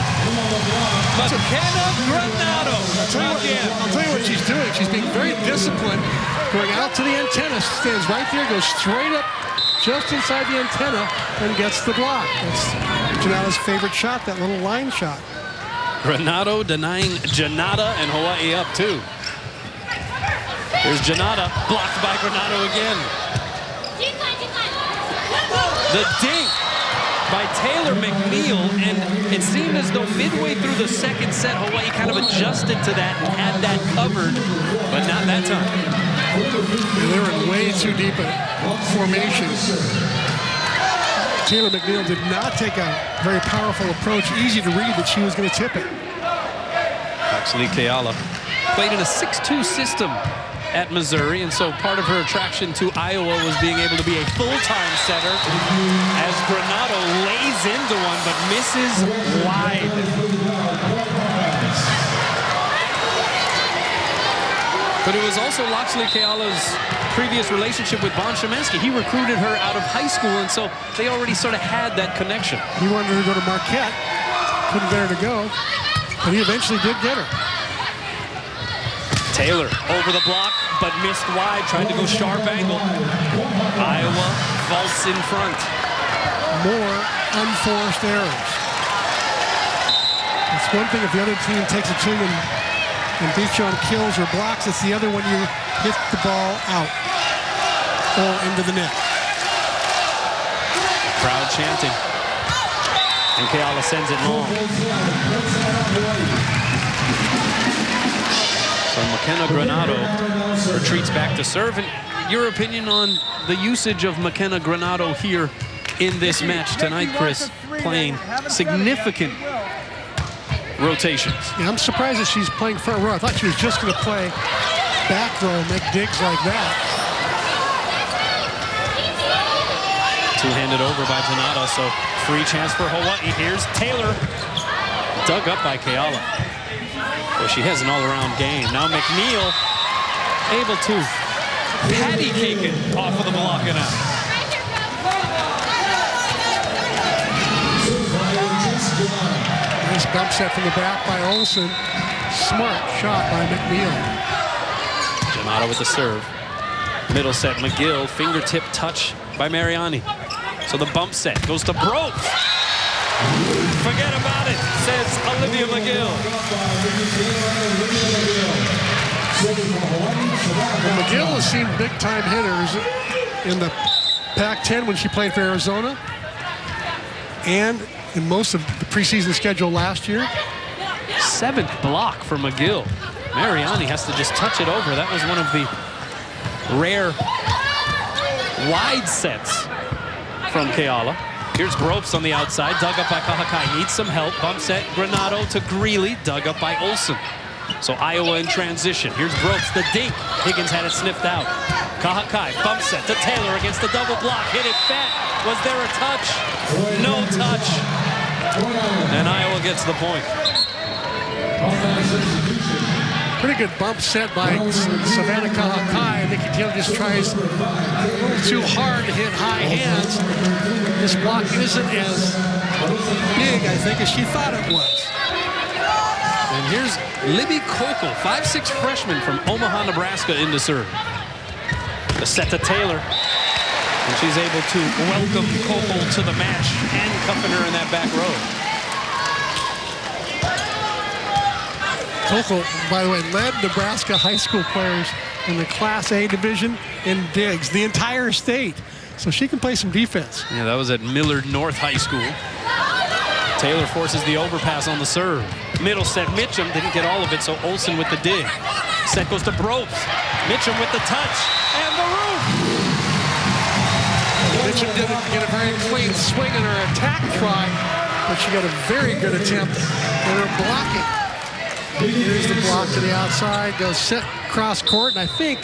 McKenna Granato. I'll tell you what she's doing. She's being very disciplined. Going out to the antenna. Stands right there. Goes straight up just inside the antenna and gets the block. That's Janata's favorite shot, that little line shot. Granato denying Janata and Hawaii up too. Here's Janata. Blocked by Granato again. The dink by Taylor McNeil, and it seemed as though midway through the second set, Hawaii kind of adjusted to that and had that covered, but not that time. And they were in way too deep a formation. Taylor McNeil did not take a very powerful approach. Easy to read that she was going to tip it. Actually, Keala played in a 6-2 system at Missouri, and so part of her attraction to Iowa was being able to be a full-time setter as Granato lays into one but misses wide. But it was also Loxley Keala's previous relationship with Bon Szymanski. He recruited her out of high school, and so they already sort of had that connection. He wanted her to go to Marquette. Couldn't get her to go, but he eventually did get her. Taylor over the block, but missed wide, tried to go sharp angle. Iowa vaults in front. More unforced errors. It's one thing if the other team takes it to you and beats you on kills or blocks. It's the other when you hit the ball out or into the net. Crowd chanting. And Keala sends it long. So McKenna Granato retreats back to serve. And your opinion on the usage of McKenna Granato here in this match tonight, Chris, playing significant rotations. Yeah, I'm surprised that she's playing front row. I thought she was just going to play back row and make digs like that. Two-handed over by Donato, so free chance for Hawaii. Here's Taylor, dug up by Keala. Well, she has an all-around game. Now McNeil able to patty cake it off of the block and out. Nice bump set from the back by Olsen. Smart shot by McNeil. Donato with the serve. Middle set, McGill, fingertip touch by Mariani. So the bump set goes to Brooks. Forget about it, says Olivia McGill. Well, McGill has seen big-time hitters in the Pac-10 when she played for Arizona and in most of the preseason schedule last year. 7th block for McGill. Mariani has to just touch it over. That was one of the rare wide sets from Keala. Here's Bropes on the outside, dug up by Kahakai. Needs some help. Bump set, Granato to Greeley, dug up by Olsen. So Iowa in transition. Here's Bropes, the dink. Higgins had it sniffed out. Kahakai, bump set to Taylor against the double block. Hit it fat. Was there a touch? No touch. And Iowa gets the point. Pretty good bump set by Savannah Kahakai. Nikki Taylor just tries a little too hard to hit high hands. This block isn't as big, I think, as she thought it was. And here's Libby Kokel, 5'6" freshman from Omaha, Nebraska, in the serve. The set to Taylor. And she's able to welcome Kokel to the match, handcuffing her in that back row. Kokel, by the way, led Nebraska high school players in the Class A division in digs, the entire state. So she can play some defense. Yeah, that was at Millard North High School. Taylor forces the overpass on the serve. Middle set, Mitchum didn't get all of it, so Olsen with the dig. Set goes to Bropes. Mitchum with the touch, and the roof. Mitchum didn't get a very clean swing in her attack try, but she got a very good attempt in her blocking. Here's the block to the outside, goes set cross court, and I think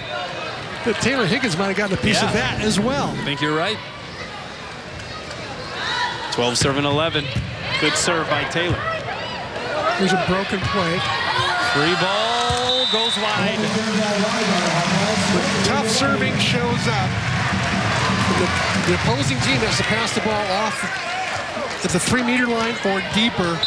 that Taylor Higgins might have gotten a piece of that as well. I think you're right. 12-7-11. Good serve by Taylor. Here's a broken play. Free ball goes wide. Tough serving shows up. The opposing team has to pass the ball off at the 3-meter line or deeper.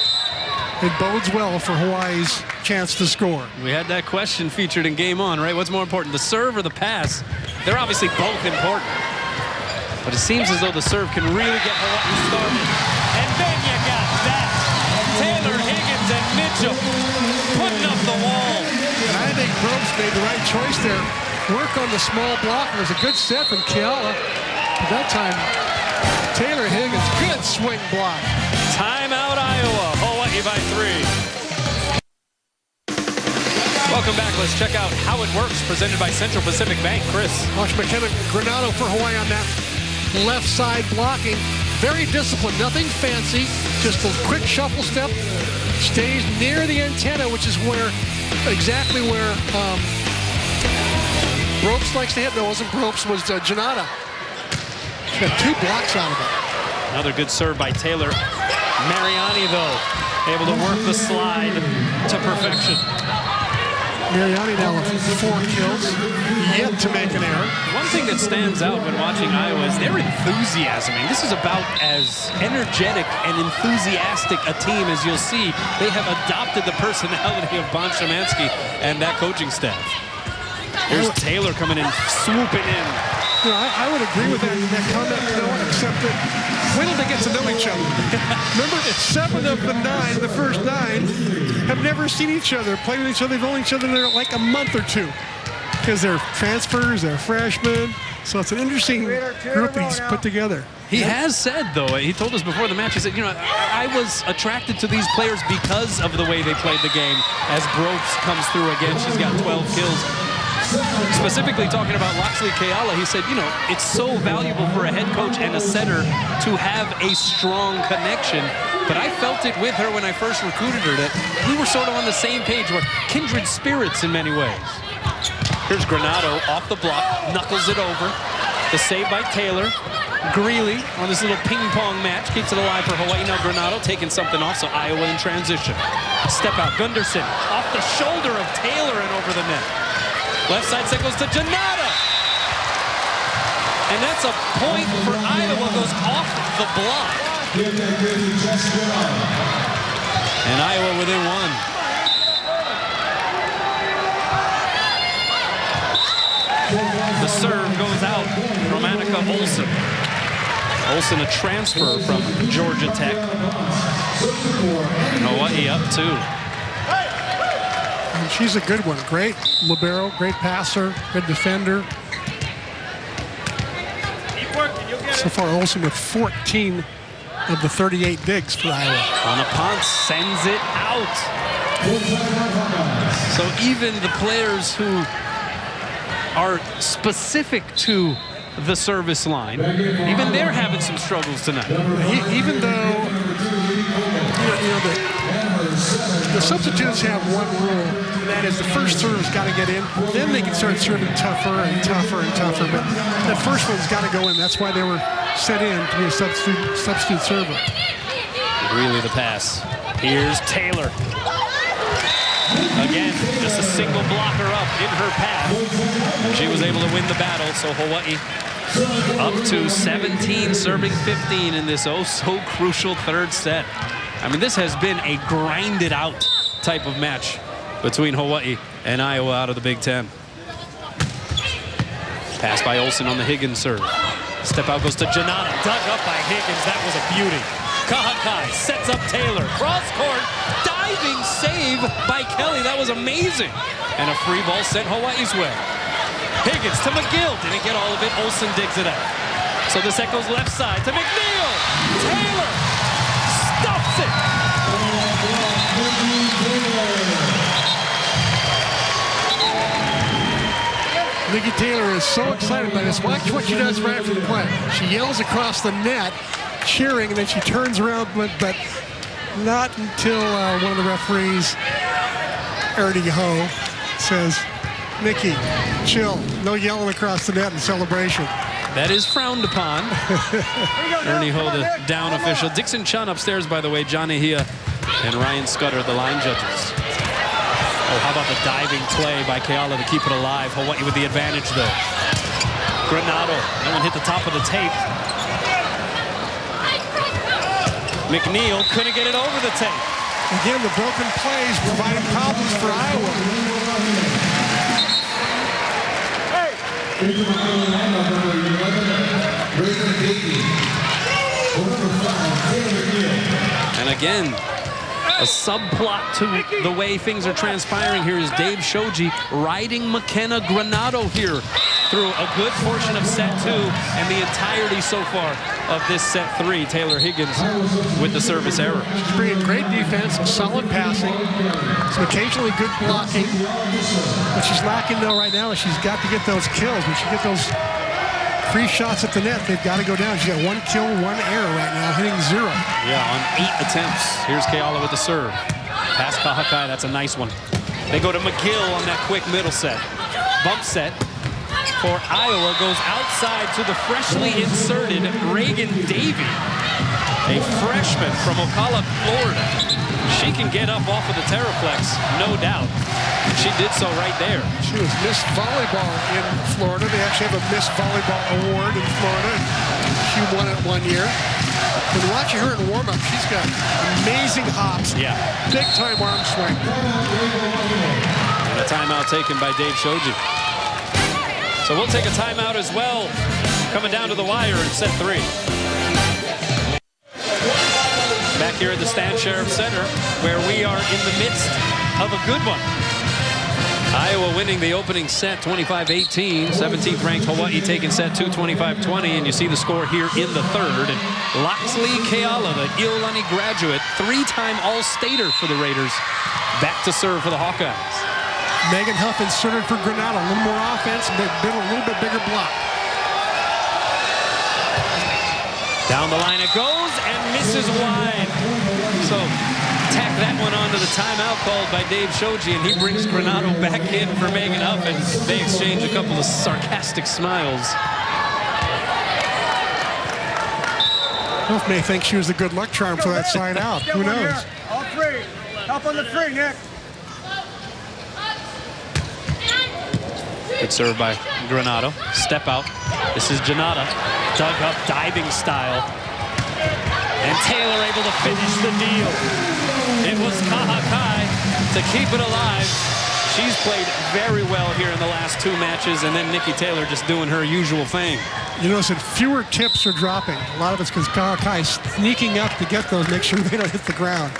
It bodes well for Hawaii's chance to score. We had that question featured in Game On, right? What's more important, the serve or the pass? They're obviously both important. But it seems as though the serve can really get Hawaii started. And then you got that. Taylor, Higgins, and Mitchell putting up the wall. And I think Brooks made the right choice there. Work on the small block. It was a good set from Keala. At that time, Taylor Higgins, good swing block. Timeout, Iowa. Hawaii by 3. Welcome back. Let's check out how it works. Presented by Central Pacific Bank. Chris. Watch McKenna Granado for Hawaii on that left side blocking. Very disciplined, nothing fancy. Just a quick shuffle step. Stays near the antenna, which is exactly where Brooks likes to hit. No, it wasn't Brooks, was Janata. She had 2 blocks out of it. Another good serve by Taylor. Mariani, though, able to work the slide to perfection. Mariani now with 4 kills, yet to make an error. One thing that stands out when watching Iowa is their enthusiasm. I mean, this is about as energetic and enthusiastic a team as you'll see. They have adopted the personality of Bon Szymanski and that coaching staff. Here's Taylor coming in, swooping in. You know, I would agree with that comment, except that wait till they get to know each other. Remember, 7 of the 9, the first 9, have never seen each other, played with each other. They've known each other there like a month or 2 because they're transfers, they're freshmen. So it's an interesting group that he's put together. He has said, though, he told us before the match, he said, you know, I was attracted to these players because of the way they played the game. As Brooks comes through again, she's got 12 kills. Specifically talking about Loxley Keala, he said, you know, it's so valuable for a head coach and a setter to have a strong connection. But I felt it with her when I first recruited her, that we were sort of on the same page. We're kindred spirits in many ways. Here's Granado off the block, knuckles it over. The save by Taylor. Greeley on this little ping-pong match keeps it alive for Hawaii. Now Granado taking something off, so Iowa in transition. Step out, Gunderson off the shoulder of Taylor and over the net. Left side set goes to Janata. And that's a point for Iowa, goes off the block. And Iowa within 1. The serve goes out from Annika Olsen. Olsen a transfer from Georgia Tech. Hawaii up 2. And she's a good one. Great libero, great passer, good defender. Keep working, you'll get So far, Olsen with 14 of the 38 digs for Iowa. Bonaparte sends it out. So even the players who are specific to the service line, even they're having some struggles tonight. Even though the substitutes have one rule, and that is the first serve's got to get in, then they can start serving tougher and tougher and tougher. But that first one's got to go in. That's why they were set in to be a substitute server. Really the pass. Here's Taylor. Again, just a single blocker up in her path. And she was able to win the battle, so Hawaii up to 17, serving 15 in this oh-so-crucial 3rd set. I mean, this has been a grinded-out type of match between Hawaii and Iowa out of the Big Ten. Pass by Olsen on the Higgins serve. Step out goes to Janata. Dug up by Higgins. That was a beauty. Kahakai sets up Taylor. Cross court. Diving save by Kelly. That was amazing. And a free ball sent Hawaii's way. Higgins to McGill. Didn't get all of it. Olsen digs it out. So the set goes left side to McNeil. Taylor stuffs it. Nikki Taylor is so excited by this. Watch what she does right after the play. She yells across the net, cheering, and then she turns around, but not until one of the referees, Ernie Ho, says, Nikki, chill. No yelling across the net in celebration. That is frowned upon. Ernie Ho, the down official. Dixon Chun upstairs, by the way. John Ahia and Ryan Scudder, the line judges. Oh, how about the diving play by Keala to keep it alive? Hawaii with the advantage, though. Granado, that one hit the top of the tape. McNeil couldn't get it over the tape. Again, the broken plays providing problems for Iowa. And again, a subplot to the way things are transpiring here is Dave Shoji riding McKenna Granado here through a good portion of set 2 and the entirety so far of this set 3. Taylor Higgins with the service error. She's bringing great defense, solid passing, some occasionally good blocking. What she's lacking though right now is she's got to get those kills. When she get those free shots at the net, they've got to go down. She's got 1 kill, 1 error right now, hitting 0. Yeah, on 8 attempts. Here's Keala with the serve. Pass Kahakai, that's a nice one. They go to McGill on that quick middle set. Bump set for Iowa goes outside to the freshly inserted Reagan Davey, a freshman from Ocala, Florida. She can get up off of the Terraflex, no doubt. She did so right there. She was Miss Volleyball in Florida. They actually have a Miss Volleyball award in Florida. She won it 1 year. When watching her in warm-up, she's got amazing hops. Yeah. Big-time arm swing. And a timeout taken by Dave Shoji. So we'll take a timeout as well. Coming down to the wire in set 3. Back here at the Stan Sheriff Center, where we are in the midst of a good one. Iowa winning the opening set 25-18. 17th ranked Hawaii taking set 2 25-20. And you see the score here in the third. And Loxley Keala, the Iolani graduate, 3-time All-Stater for the Raiders, back to serve for the Hawkeyes. Megan Huff inserted for Granada. A little more offense, but a little bit bigger block. Down the line it goes and misses wide. So tack that one onto the timeout called by Dave Shoji, and he brings Granado back in for Megan Huff, and they exchange a couple of sarcastic smiles. Huff may think she was a good luck charm for that side out. Who knows? All three. Up on the three, Nick. Good serve by Granado. Step out. This is Janata. Dug up, diving style. And Taylor able to finish the deal. It was Kahakai to keep it alive. She's played very well here in the last 2 matches, and then Nikki Taylor just doing her usual thing. You notice that fewer tips are dropping. A lot of it's because Kahakai sneaking up to get those, make sure they don't hit the ground.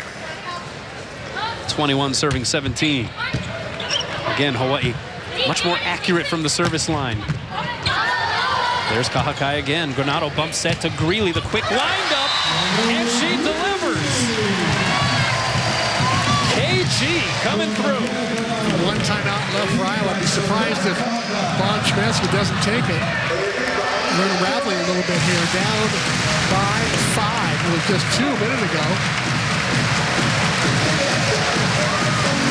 21 serving 17. Again, Hawaii much more accurate from the service line. There's Kahakai again. Granado bump set to Greeley. The quick wind up, and she delivers. KG coming through. 1 timeout left for Iowa. I'd be surprised if Bon Chmeski doesn't take it. We're unraveling a little bit here. Down by 5. It was just 2 minutes ago.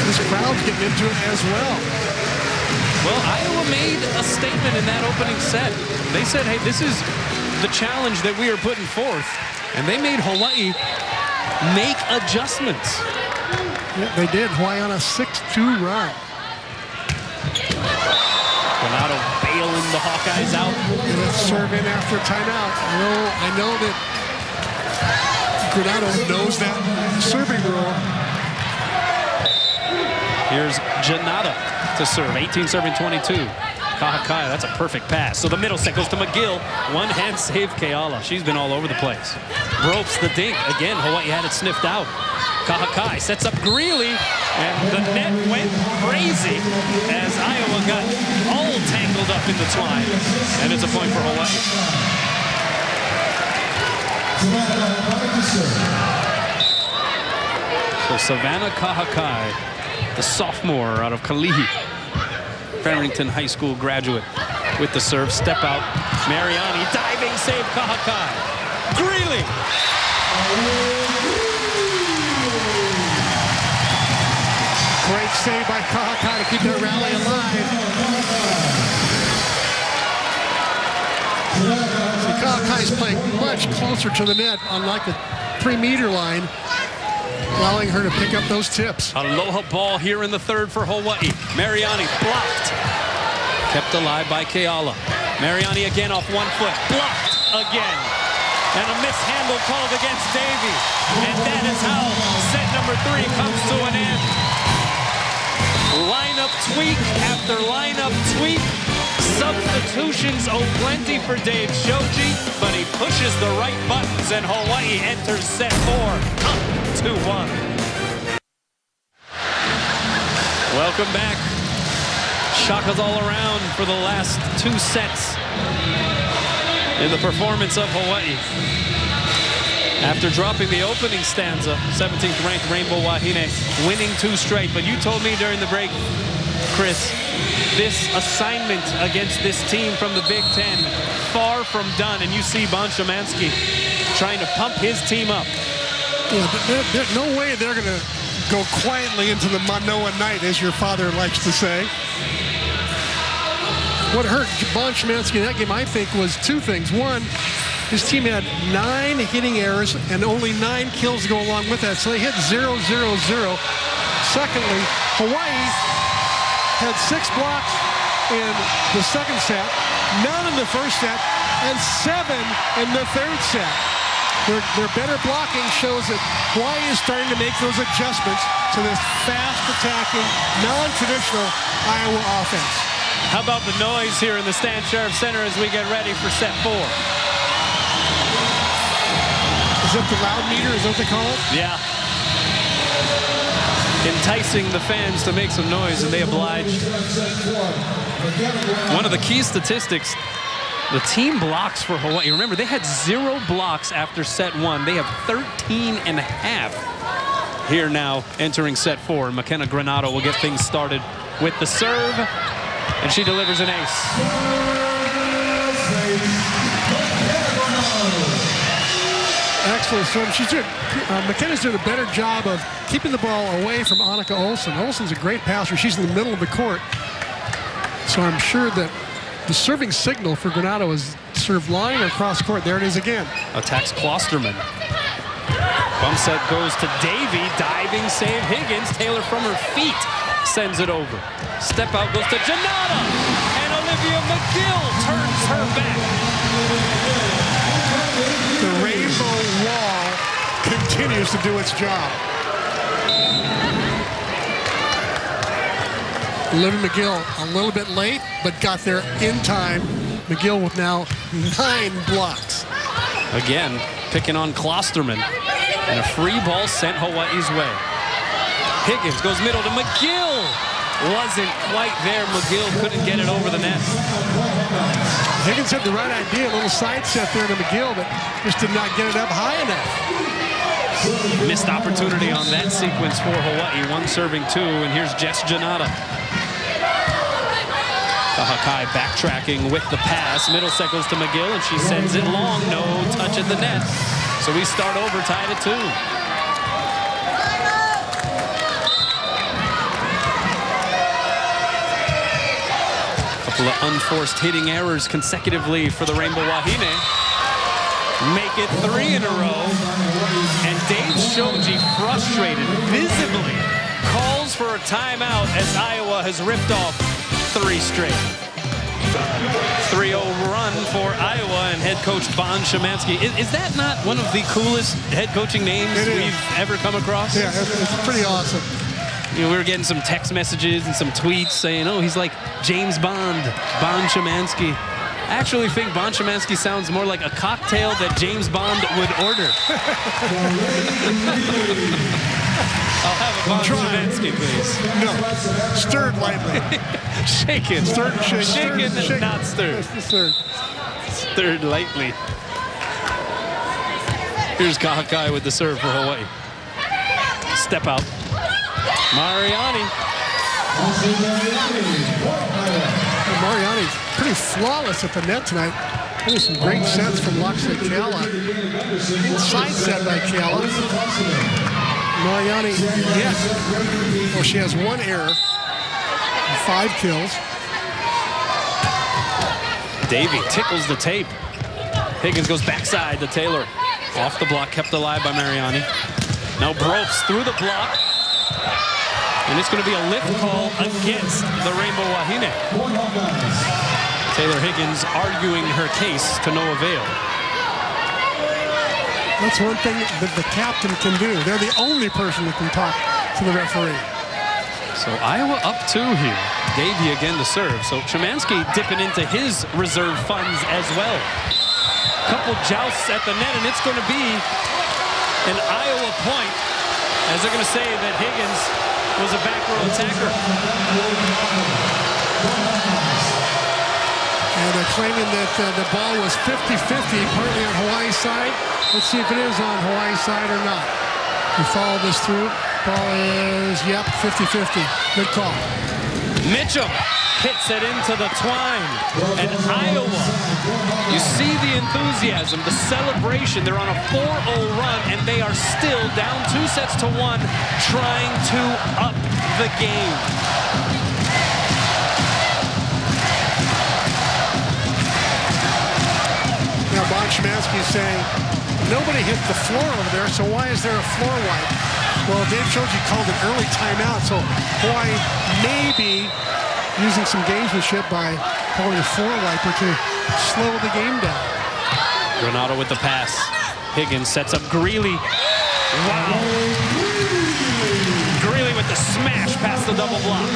This crowd's getting into it as well. Well, Iowa made a statement in that opening set. They said, hey, this is the challenge that we are putting forth. And they made Hawaii make adjustments. Yeah, they did. Hawaii on a 6-2 run. Granado bailing the Hawkeyes out. And let's serve in after timeout. I know that Granado knows that serving rule. Here's Janata to serve. 18 serving 22. Kahakai, that's a perfect pass. So the middle set goes to McGill. One hand save Keala. She's been all over the place. Ropes the dink. Again, Hawaii had it sniffed out. Kahakai sets up Greeley, and the net went crazy as Iowa got all tangled up in the twine. And it's a point for Hawaii. So Savannah Kahakai, the sophomore out of Kalihi, Farrington High School graduate, with the serve. Step out. Mariani diving save Kahakai. Greeley. Great save by Kahakai to keep that rally alive. Kahakai's playing much closer to the net, unlike the 3-meter line, allowing her to pick up those tips. Aloha ball here in the third for Hawaii. Mariani blocked. Kept alive by Keala. Mariani again off 1 foot. Blocked again. And a mishandle called against Davey. And that is how set number 3 comes to an end. Lineup tweak after lineup tweak. Substitutions plenty for Dave Shoji, but he pushes the right buttons and Hawaii enters set 4 up 2-1. Welcome back. Shakas all around for the last 2 sets in the performance of Hawaii. After dropping the opening stanza, 17th ranked Rainbow Wahine winning 2 straight. But you told me during the break, Chris, this assignment against this team from the Big Ten, far from done. And you see Bon Szymanski trying to pump his team up. Yeah, there's no way they're going to go quietly into the Manoa night, as your father likes to say. What hurt Bon Szymanski in that game, I think, was 2 things. One, his team had 9 hitting errors and only 9 kills to go along with that, so they hit 0-0-0. Secondly, Hawaii had 6 blocks in the second set, none in the first set, and 7 in the third set. Their better blocking shows that Hawaii is starting to make those adjustments to this fast-attacking, non-traditional Iowa offense. How about the noise here in the Stan Sheriff Center as we get ready for set 4? Is that the loud meter? Is that what they call it? Yeah. Enticing the fans to make some noise, and they oblige. One of the key statistics, the team blocks for Hawaii. Remember, they had 0 blocks after set 1. They have 13.5 here now entering set 4. McKenna Granato will get things started with the serve, and she delivers an ace. Excellent serve. She's doing, McKenna's doing a better job of keeping the ball away from Annika Olsen. Olsen's a great passer. She's in the middle of the court. So I'm sure that the serving signal for Granato is serve line or cross court. There it is again. Attacks Klosterman. Bump set goes to Davy. Diving save Higgins. Taylor from her feet sends it over. Step out goes to Janata. And Olivia McGill turns her back. The rainbow wall continues to do its job. Olivia McGill a little bit late, but got there in time. McGill with now 9 blocks. Again, picking on Klosterman. And a free ball sent Hawaii's way. Higgins goes middle to McGill. Wasn't quite there. McGill couldn't get it over the net. Higgins had the right idea, a little side set there to McGill, but just did not get it up high enough. Missed opportunity on that sequence for Hawaii. 1 serving 2, and here's Jess Janata. Kahakai backtracking with the pass. Middle set goes to McGill, and she sends it long. No touch at the net. So we start over, tied at 2. Couple of unforced hitting errors consecutively for the Rainbow Wahine. Make it 3 in a row. And Dave Shoji, frustrated, visibly calls for a timeout as Iowa has ripped off 3 straight. 3-0 run for Iowa and head coach Bon Szymanski. Is that not one of the coolest head coaching names we've ever come across? Yeah, it's pretty awesome. You know, we were getting some text messages and some tweets saying, oh, he's like James Bond, Bon Szymanski. I actually think Bon Szymanski sounds more like a cocktail that James Bond would order. I'll have a Bon Szymanski, please. No, stirred lightly. Shaken. Stirred, Shaken, shaken. not stirred. Stirred. Stirred lightly. Here's Kahakai with the serve for Hawaii. Step out. Mariani. Mariani's pretty flawless at the net tonight. Getting some great sets from Loxley Keala. Side set by Keala. Mariani, yes. Well, she has 1 error and 5 kills. Davy tickles the tape. Higgins goes backside to Taylor. Off the block, kept alive by Mariani. Now Brooks through the block. And it's going to be a lift call against the Rainbow Wahine. Taylor Higgins arguing her case to no avail. That's one thing that the captain can do. They're the only person that can talk to the referee. So Iowa up 2 here. Davy again to serve. So Szymanski dipping into his reserve funds as well. Couple jousts at the net, and it's going to be an Iowa point, as they're going to say that Higgins was a back row attacker. And they're claiming that the ball was 50-50, partly on Hawaii's side. Let's see if it is on Hawaii's side or not. We follow this through. Ball is, yep, 50-50. Good call. Mitchum hits it into the twine. And Iowa, you see the enthusiasm, the celebration. They're on a 4-0 run, and they are still down 2-1, trying to up the game. Now, Bon Szymanski is saying, nobody hit the floor over there, so why is there a floor wipe? Well, Dave Shoji called an early timeout, so Hawaii may be using some gamesmanship by calling a floor wiper to slow the game down. Granato with the pass. Higgins sets up Greeley. Wow. Greeley with the smash past the double block.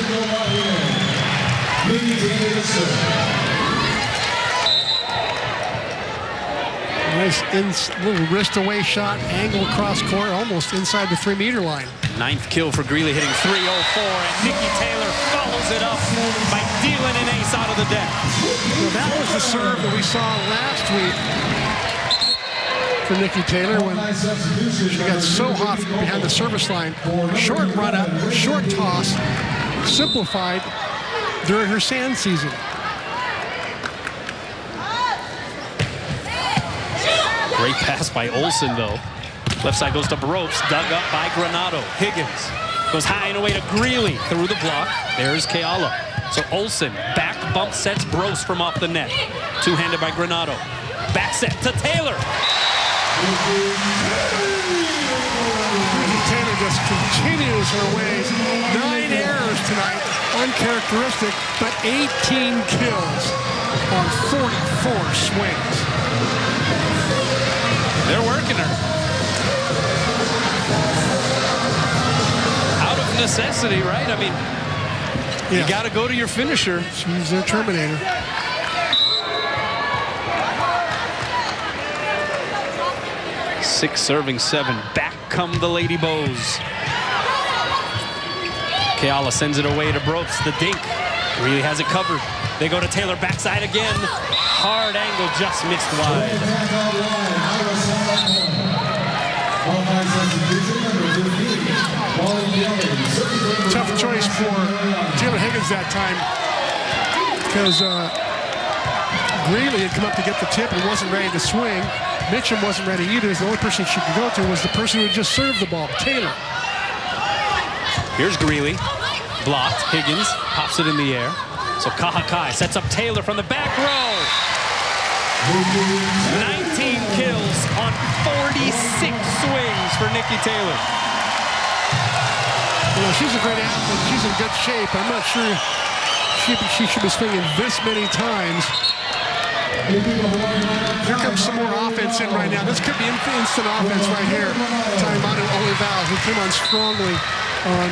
Nice little wrist away shot, angle across court, almost inside the 3-meter line. 9th kill for Greeley, hitting .304, and Nikki Taylor follows it up by dealing an ace out of the deck. Well, that was the serve that we saw last week for Nikki Taylor when she got so hot from behind the service line. Short run up, short toss, simplified during her sand season. Great pass by Olsen, though. Left side goes to Brooks, dug up by Granato. Higgins goes high and away to Greeley through the block. There's Keala. So Olsen back bump sets Brooks from off the net. Two-handed by Granato. Back set to Taylor. Taylor just continues her ways. 9 errors tonight, uncharacteristic, but 18 kills on 44 swings. They're working her. Out of necessity, right? I mean, you got to go to your finisher. She's their Terminator. Six serving 7. Back come the Lady Bows. Keala sends it away to Brooks. The dink. Really has it covered. They go to Taylor, backside again. Hard angle, just missed wide. Tough choice for Taylor Higgins that time because Greeley had come up to get the tip and wasn't ready to swing. Mitchum wasn't ready either. The only person she could go to was the person who had just served the ball, Taylor. Here's Greeley. Blocked. Higgins pops it in the air. So Kahakai sets up Taylor from the back row. 19 kills on 46 swings for Nikki Taylor. You know, she's a great athlete. She's in good shape. I'm not sure she should be swinging this many times. Here comes some more offense in right now. This could be instant offense right here. Taimanu Olival, who came on strongly on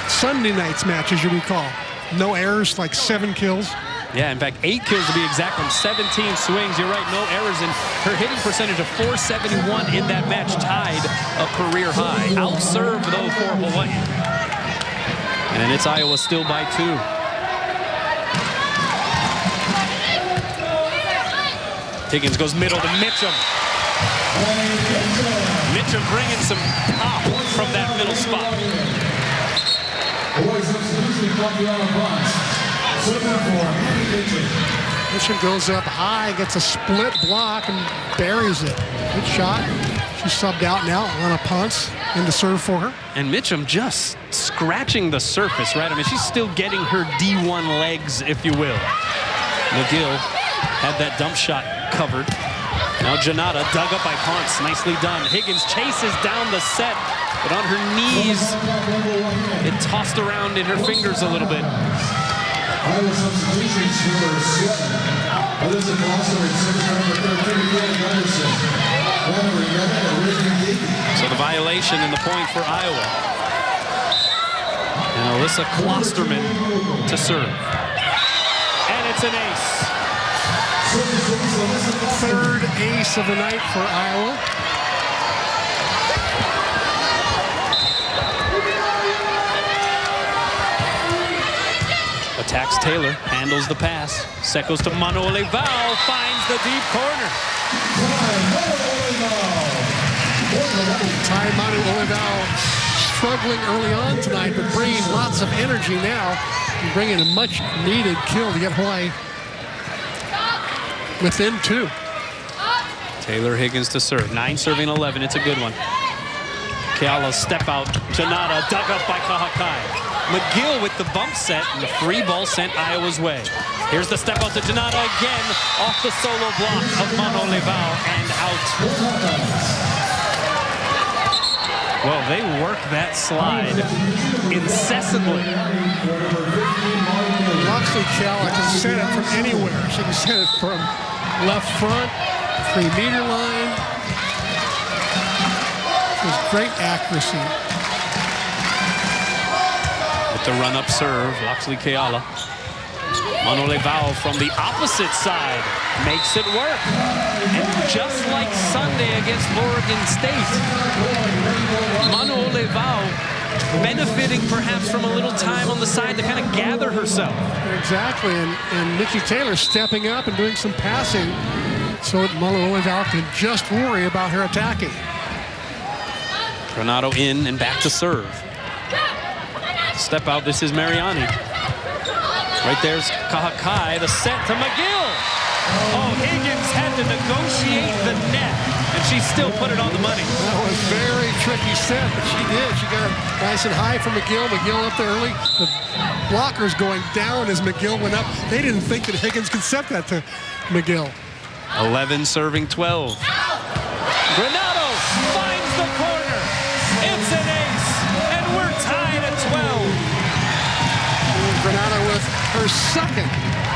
Sunday night's match, as you recall. No errors, like 7 kills. Yeah, in fact, 8 kills to be exact on 17 swings. You're right, no errors. And her hitting percentage of .471 in that match tied a career high. Out-served, though, for Hawaii. And it's Iowa still by 2. Higgins goes middle to Mitchum. Mitchum bringing some pop from that middle spot. Mitchum goes up high, gets a split block, and buries it. Good shot. She's subbed out now on a punt in the serve for her. And Mitchum just scratching the surface, right? I mean, she's still getting her D1 legs, if you will. McGill had that dump shot covered. Now Janata dug up by Ponce. Nicely done. Higgins chases down the set, but on her knees, it tossed around in her fingers a little bit. So the violation and the point for Iowa. And Alyssa Klosterman to serve. And it's an ace. Third ace of the night for Iowa. A Attacks Taylor, handles the pass. Set goes to Mano'ole Val, finds the deep corner. Ty Mano'ole Val struggling early on tonight, but bringing lots of energy now and bringing a much needed kill to get Hawaii within 2. Taylor Higgins to serve. 9 serving 11. It's a good one. Keala step out. Janata dug up by Kahakai. McGill with the bump set, and the free ball sent Iowa's way. Here's the step out to Janata again, off the solo block of Mano'ole Val and out. Well, they work that slide incessantly. Loxley Keala can send it from anywhere. She can send it from left front, 3-meter line. With great accuracy. With the run-up serve, Loxley Keala. Mano'ole Val from the opposite side makes it work. And just like Sunday against Oregon State, Mano'ole Val benefiting perhaps from a little time on the side to kind of gather herself. Exactly, and Nikki Taylor stepping up and doing some passing so that Mano'ole Val can just worry about her attacking. Granato in and back to serve. Step out, this is Mariani. Right there's Kahakai, the set to McGill. Oh, Higgins had to negotiate the net, and she still put it on the money. That was a very tricky set, but she did. She got it nice and high for McGill. McGill up there early. The blockers going down as McGill went up. They didn't think that Higgins could set that to McGill. 11 serving 12. Granato finds the corner. It's an ace, and we're tied at 12. Granato with her second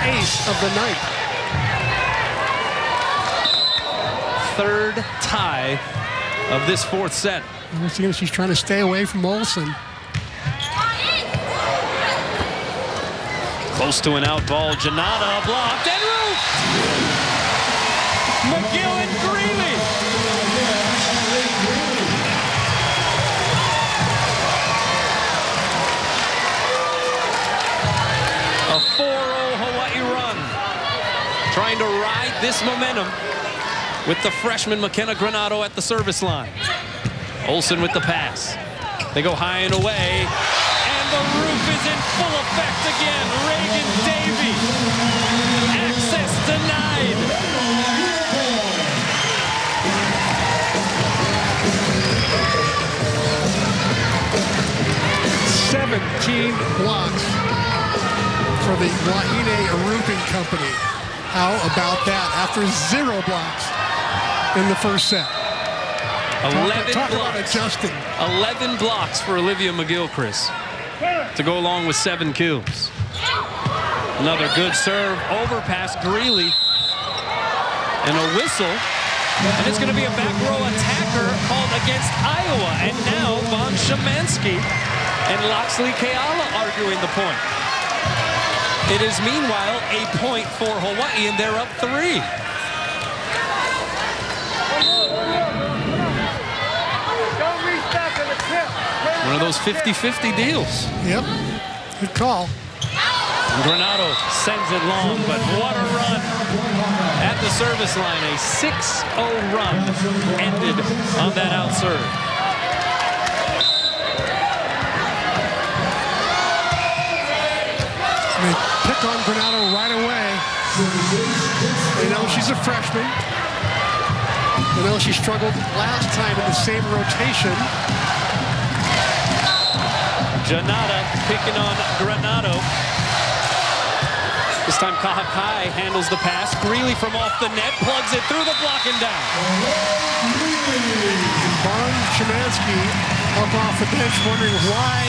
ace of the night. Third tie of this 4th set. Once again, she's trying to stay away from Olsen. Close to an out ball. Janata blocked and roofed. McGill and Greeley. A 4-0 Hawaii run. Trying to ride this momentum with the freshman McKenna Granato at the service line. Olsen with the pass. They go high and away. And the roof is in full effect again. Reagan Davey. Access denied. $17 blocks for the Wahine Roofing Company. How about that? After 0 blocks in the first set. 11 Talk about blocks. adjusting. 11 blocks for Olivia McGill, Chris, to go along with 7 kills. Another good serve, overpass Greeley, and a whistle. And it's going to be a back row attacker called against Iowa. And now Von Szymanski and Loxley Keala arguing the point. It is meanwhile a point for Hawaii, and they're up 3. One of those 50-50 deals. Yep, good call. Granato sends it long, but what a run at the service line. A 6-0 run ended on that out serve. They pick on Granato right away. They know she's a freshman. They know she struggled last time in the same rotation. Janata picking on Granato. This time Kahakai handles the pass. Greeley from off the net plugs it through the block and down. Von Szymanski up off the bench wondering why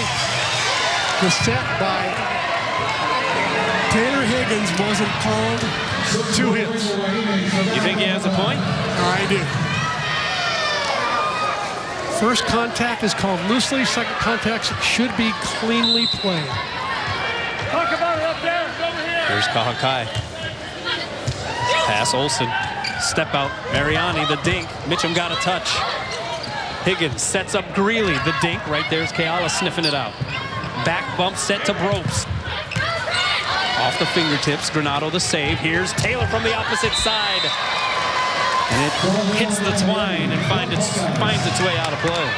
the set by Taylor Higgins wasn't called 2 hits. You think he has a point? I do. First contact is called loosely. Second contact should be cleanly played. Talk about it up there. It's over here. Here's Kahakai. Pass Olsen. Step out. Mariani, the dink. Mitchum got a touch. Higgins sets up Greeley. The dink. Right there's Keala sniffing it out. Back bump set to Brobst. Off the fingertips, Granado the save. Here's Taylor from the opposite side. And it hits the twine and finds its way out of play.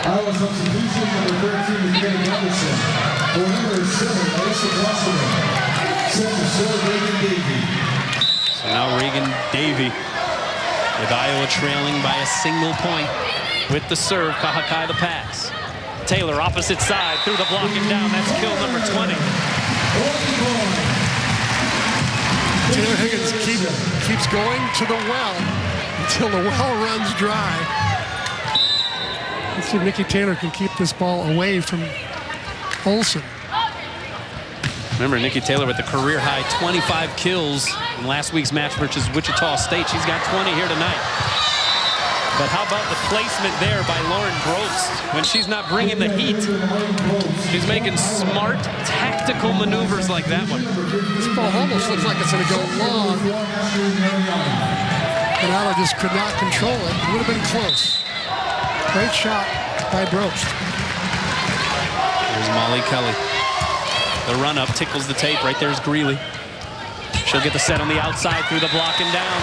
Iowa substitution number 13 is Kenny Anderson. For number 7, Alyssa Blossoming. Set to serve Reagan Davey. So now Reagan Davey with Iowa trailing by a single point with the serve. Kahakai the pass. Taylor opposite side through the block and down. That's kill number 20. Taylor Higgins keeps going to the well until the well runs dry. Let's see if Nikki Taylor can keep this ball away from Olsen. Remember, Nikki Taylor with the career-high 25 kills in last week's match versus Wichita State. She's got 20 here tonight. But how about the placement there by Lauren Brobst? When she's not bringing the heat, she's making smart, tactical maneuvers like that one. This ball almost looks like it's going to go long. Granado just could not control it. It would have been close. Great shot by Brobst. Here's Molly Kelly. The run-up tickles the tape. Right there's Greeley. She'll get the set on the outside through the block and down.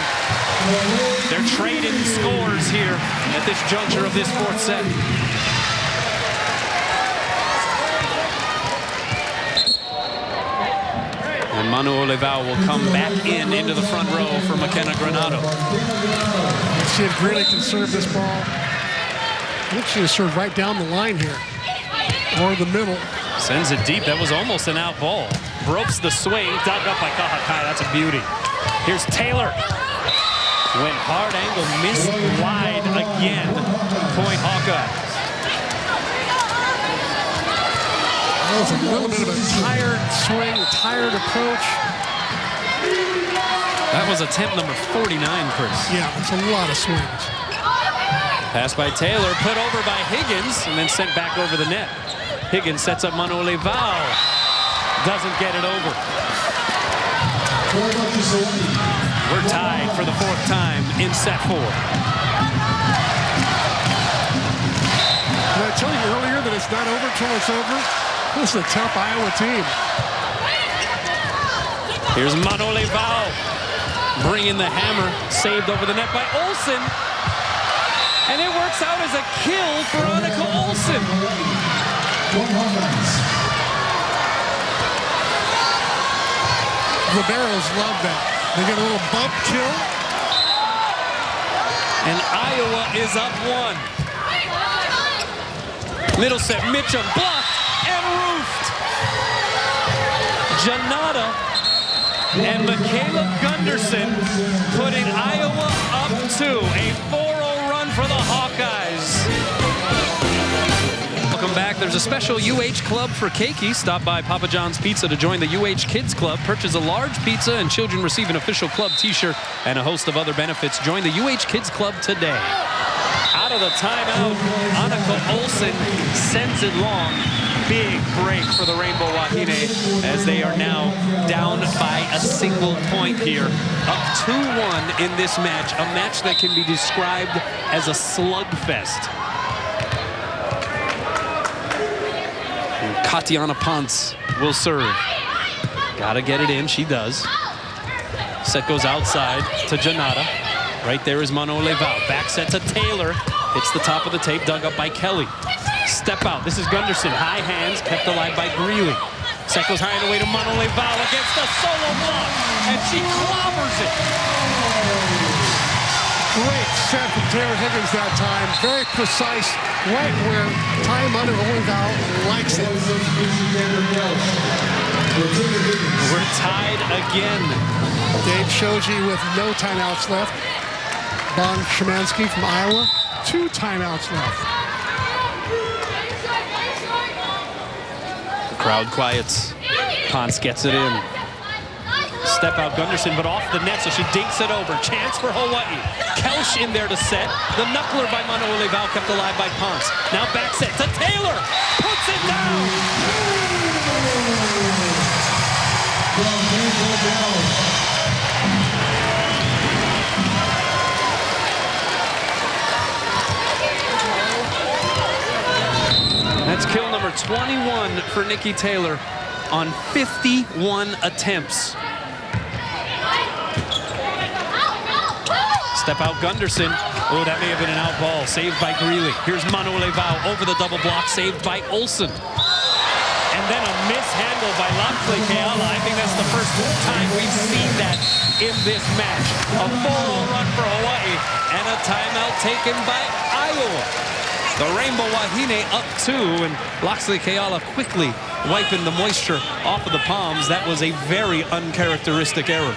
They're trading scores here at this juncture of this fourth set. And Manu Olivao will come back into the front row for McKenna Granado. Let's see if Greeley can serve this ball. I think she has served right down the line here. Or the middle. Sends it deep. That was almost an out ball. Brobst the swing, dug up by Kahakai. That's a beauty. Here's Taylor. Went hard angle, missed wide again. Point Hawkeyes. That was a little bit of a tired swing, a tired approach. That was attempt number 49, Chris. Yeah, it's a lot of swings. Pass by Taylor, put over by Higgins, and then sent back over the net. Higgins sets up Manu Olivao. Doesn't get it over. We're tied for the fourth time in set 4. Did I tell you earlier that it's not over till it's over? This is a tough Iowa team. Here's Manu Olivao. Bringing the hammer. Saved over the net by Olsen. And it works out as a kill for Annika Olsen. Liberos love that. They get a little bump kill. And Iowa is up 1. Middle set, Mitchum blocked and roofed. Janata and Michaela Gunderson putting Iowa up 2. A 4-0 run for the Hawkeyes. Welcome back. There's a special UH Club for Keiki. Stop by Papa John's Pizza to join the UH Kids Club. Purchase a large pizza and children receive an official club t-shirt and a host of other benefits. Join the UH Kids Club today. Out of the timeout, Annika Olsen sends it long. Big break for the Rainbow Wahine as they are now down by a single point here. Up 2-1 in this match, a match that can be described as a slugfest. And Katiana Ponce will serve. Gotta get it in, she does. Set goes outside to Janata. Right there is Manu Olivao. Back set to Taylor. Hits the top of the tape, dug up by Kelly. Step out. This is Gunderson. High hands, kept alive by Greeley. Set goes high and away to Manu Olivao against the solo block. And she clobbers it. Great set from Taylor Higgins that time. Very precise, right where Ty Manu Olivao likes it. We're tied again. Dave Shoji with no timeouts left. Bon Szymanski from Iowa, 2 timeouts left. The crowd quiets. Ponce gets it in. Step out Gunderson, but off the net, so she dinks it over. Chance for Hawaii. Kelsch in there to set. The knuckler by Manu Olivao kept alive by Ponce. Now back set to Taylor. Puts it down. That's kill number 21 for Nikki Taylor on 51 attempts. Step out Gunderson. Oh, that may have been an out ball. Saved by Greeley. Here's Manu Leivau over the double block. Saved by Olsen. And then a mishandle by Loxley Keala. I think that's the first time we've seen that in this match. A full run for Hawaii and a timeout taken by Iowa. The Rainbow Wahine up 2, and Loxley Keala quickly wiping the moisture off of the palms. That was a very uncharacteristic error.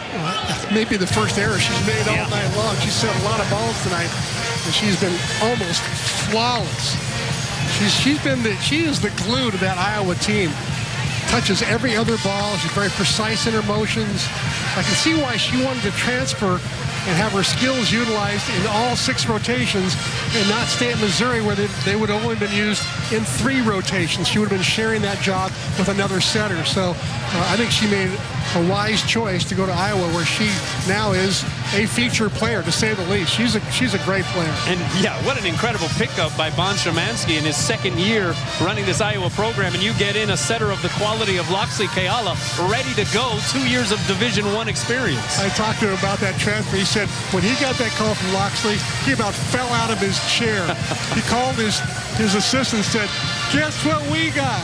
Maybe the first error she's made all night long. She set a lot of balls tonight, and she's been almost flawless. She is the glue to that Iowa team. Touches every other ball. She's very precise in her motions. I can see why she wanted to transfer and have her skills utilized in all 6 rotations and not stay at Missouri where they would have only been used in 3 rotations. She would have been sharing that job with another setter. So I think she made a wise choice to go to Iowa, where she now is a feature player, to say the least. She's a great player. And yeah, what an incredible pickup by Bon Szymanski in his 2nd year running this Iowa program, and you get in a setter of the quality of Loxley Keala, ready to go, 2 years of Division I experience. I talked to him about that transfer. He said when he got that call from Loxley, he about fell out of his chair. He called his assistant and said, "Guess what we got?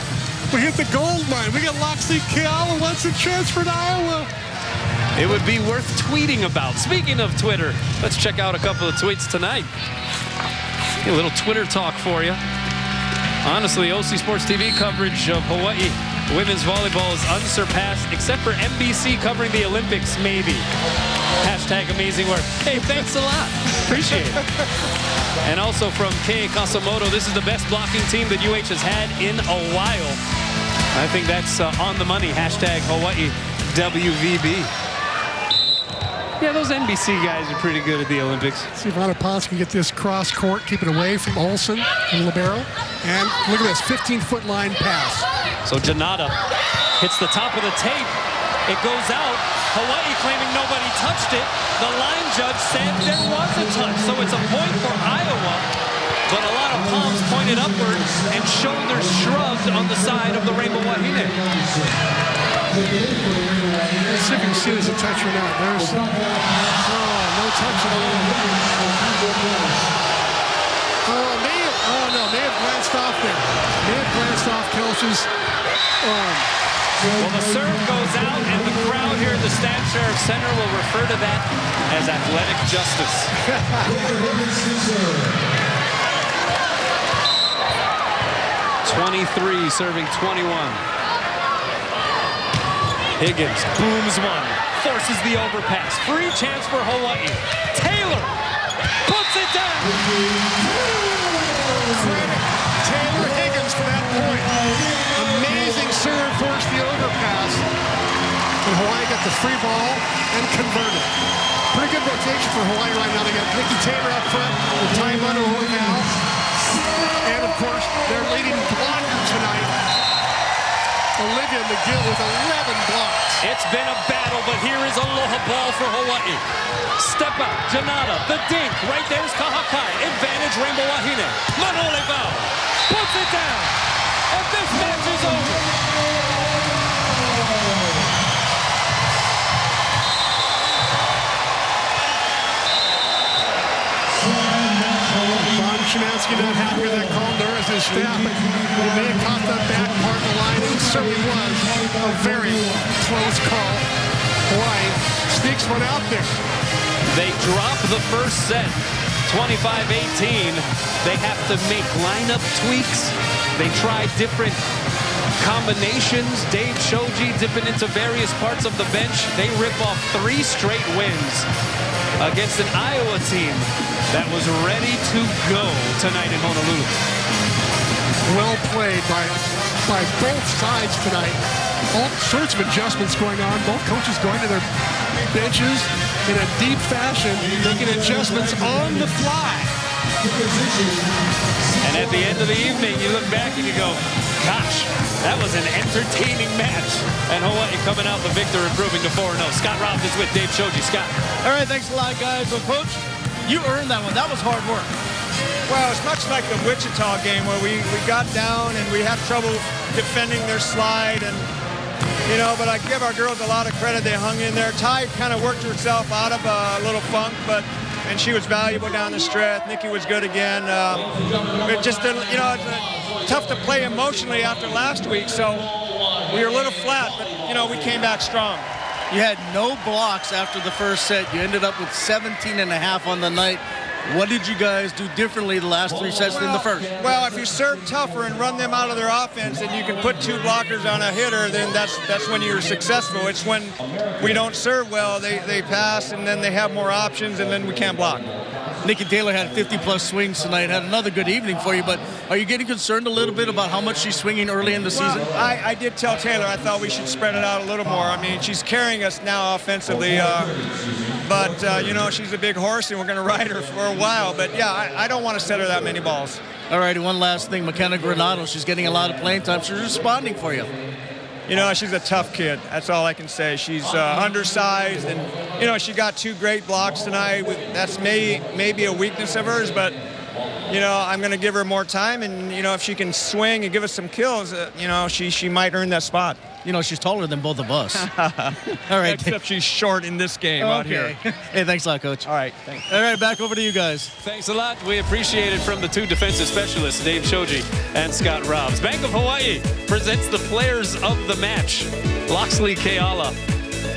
We hit the gold mine. We got Loxley Keala wants to transfer to Iowa." It would be worth tweeting about. Speaking of Twitter, let's check out a couple of tweets tonight. A little Twitter talk for you. Honestly, OC Sports TV coverage of Hawaii women's volleyball is unsurpassed, except for NBC covering the Olympics, maybe. Hashtag amazing work. Hey, thanks a lot. Appreciate it. And also from Kei Kasamoto, this is the best blocking team that UH has had in a while. I think that's on the money. Hashtag Hawaii WVB. Yeah, those NBC guys are pretty good at the Olympics. See if Anna Pons can get this cross court, keep it away from Olsen and libero. And look at this 15-foot line pass. So Janata hits the top of the tape. It goes out. Hawaii claiming nobody touched it. The line judge said there was a touch. So it's a point for Iowa. But a lot of palms pointed upward and shoulders shrugged on the side of the Rainbow Wahine. Let's see if you can see this a touch or not. There's no touch at all. May have glanced off there. May have glanced off Kelch's arm. Well, the serve goes out, and the crowd here at the Stan Sheriff Center will refer to that as athletic justice. 23 serving 21. Higgins booms one, forces the overpass. Free chance for Hawaii. Taylor puts it down. Credit Taylor Higgins for that point. Amazing serve, forced the overpass. And Hawaii got the free ball and converted. Pretty good rotation for Hawaii right now. They got Nikki Taylor up front with Ty Manu now. And of course, their leading blocker tonight, Olivia McGill, with 11 blocks. It's been a battle, but here is aloha ball for Hawaii. Step out, Janata, the dink. Right there's Kahakai. Advantage Rainbow Wahine. Manu Leivau puts it down. And this match is over. Bon Szymanski not happy with that call, nor is his staff. But he may have caught that back part of the line. It certainly was a very close call. Hawaii sneaks one out there. They drop the first set, 25-18. They have to make lineup tweaks. They try different combinations. Dave Shoji dipping into various parts of the bench. They rip off 3 straight wins against an Iowa team that was ready to go tonight in Honolulu. Well played by both sides tonight. All sorts of adjustments going on. Both coaches going to their benches in a deep fashion, making adjustments on the fly. And at the end of the evening, you look back and you go, gosh, that was an entertaining match. And Hawaii coming out the victor, improving to 4-0. Scott Robbins is with Dave Shoji. Scott. All right, thanks a lot, guys. Well, Coach, you earned that one. That was hard work. Well, it's much like the Wichita game where we got down and we had trouble defending their slide, and but I give our girls a lot of credit. They hung in there. Ty kind of worked herself out of a little funk, and she was valuable down the stretch. Nikki was good again. It just didn't, it's tough to play emotionally after last week, so we were a little flat, but we came back strong. You had no blocks after the first set. You ended up with 17.5 on the night. What did you guys do differently the last 3 sets than the first? Well, if you serve tougher and run them out of their offense and you can put 2 blockers on a hitter, then that's when you're successful. It's when we don't serve well, they pass, and then they have more options, and then we can't block. Nikki Taylor had 50-plus swings tonight. Had another good evening for you, but are you getting concerned a little bit about how much she's swinging early in the season? I did tell Taylor I thought we should spread it out a little more. I mean, she's carrying us now offensively, but she's a big horse, and we're going to ride her for a while. But, yeah, I don't want to set her that many balls. All righty, one last thing. McKenna Granado, she's getting a lot of playing time. She's responding for you. She's a tough kid. That's all I can say. She's undersized, and, she got 2 great blocks tonight. That's maybe a weakness of hers, but, I'm going to give her more time, and, if she can swing and give us some kills, she might earn that spot. She's taller than both of us. All right. Except she's short in this game out here. Hey, thanks a lot, Coach. All right, thanks. All right, back over to you guys. Thanks a lot. We appreciate it from the 2 defensive specialists, Dave Shoji and Scott Robbs. Bank of Hawaii presents the players of the match. Loxley Keala,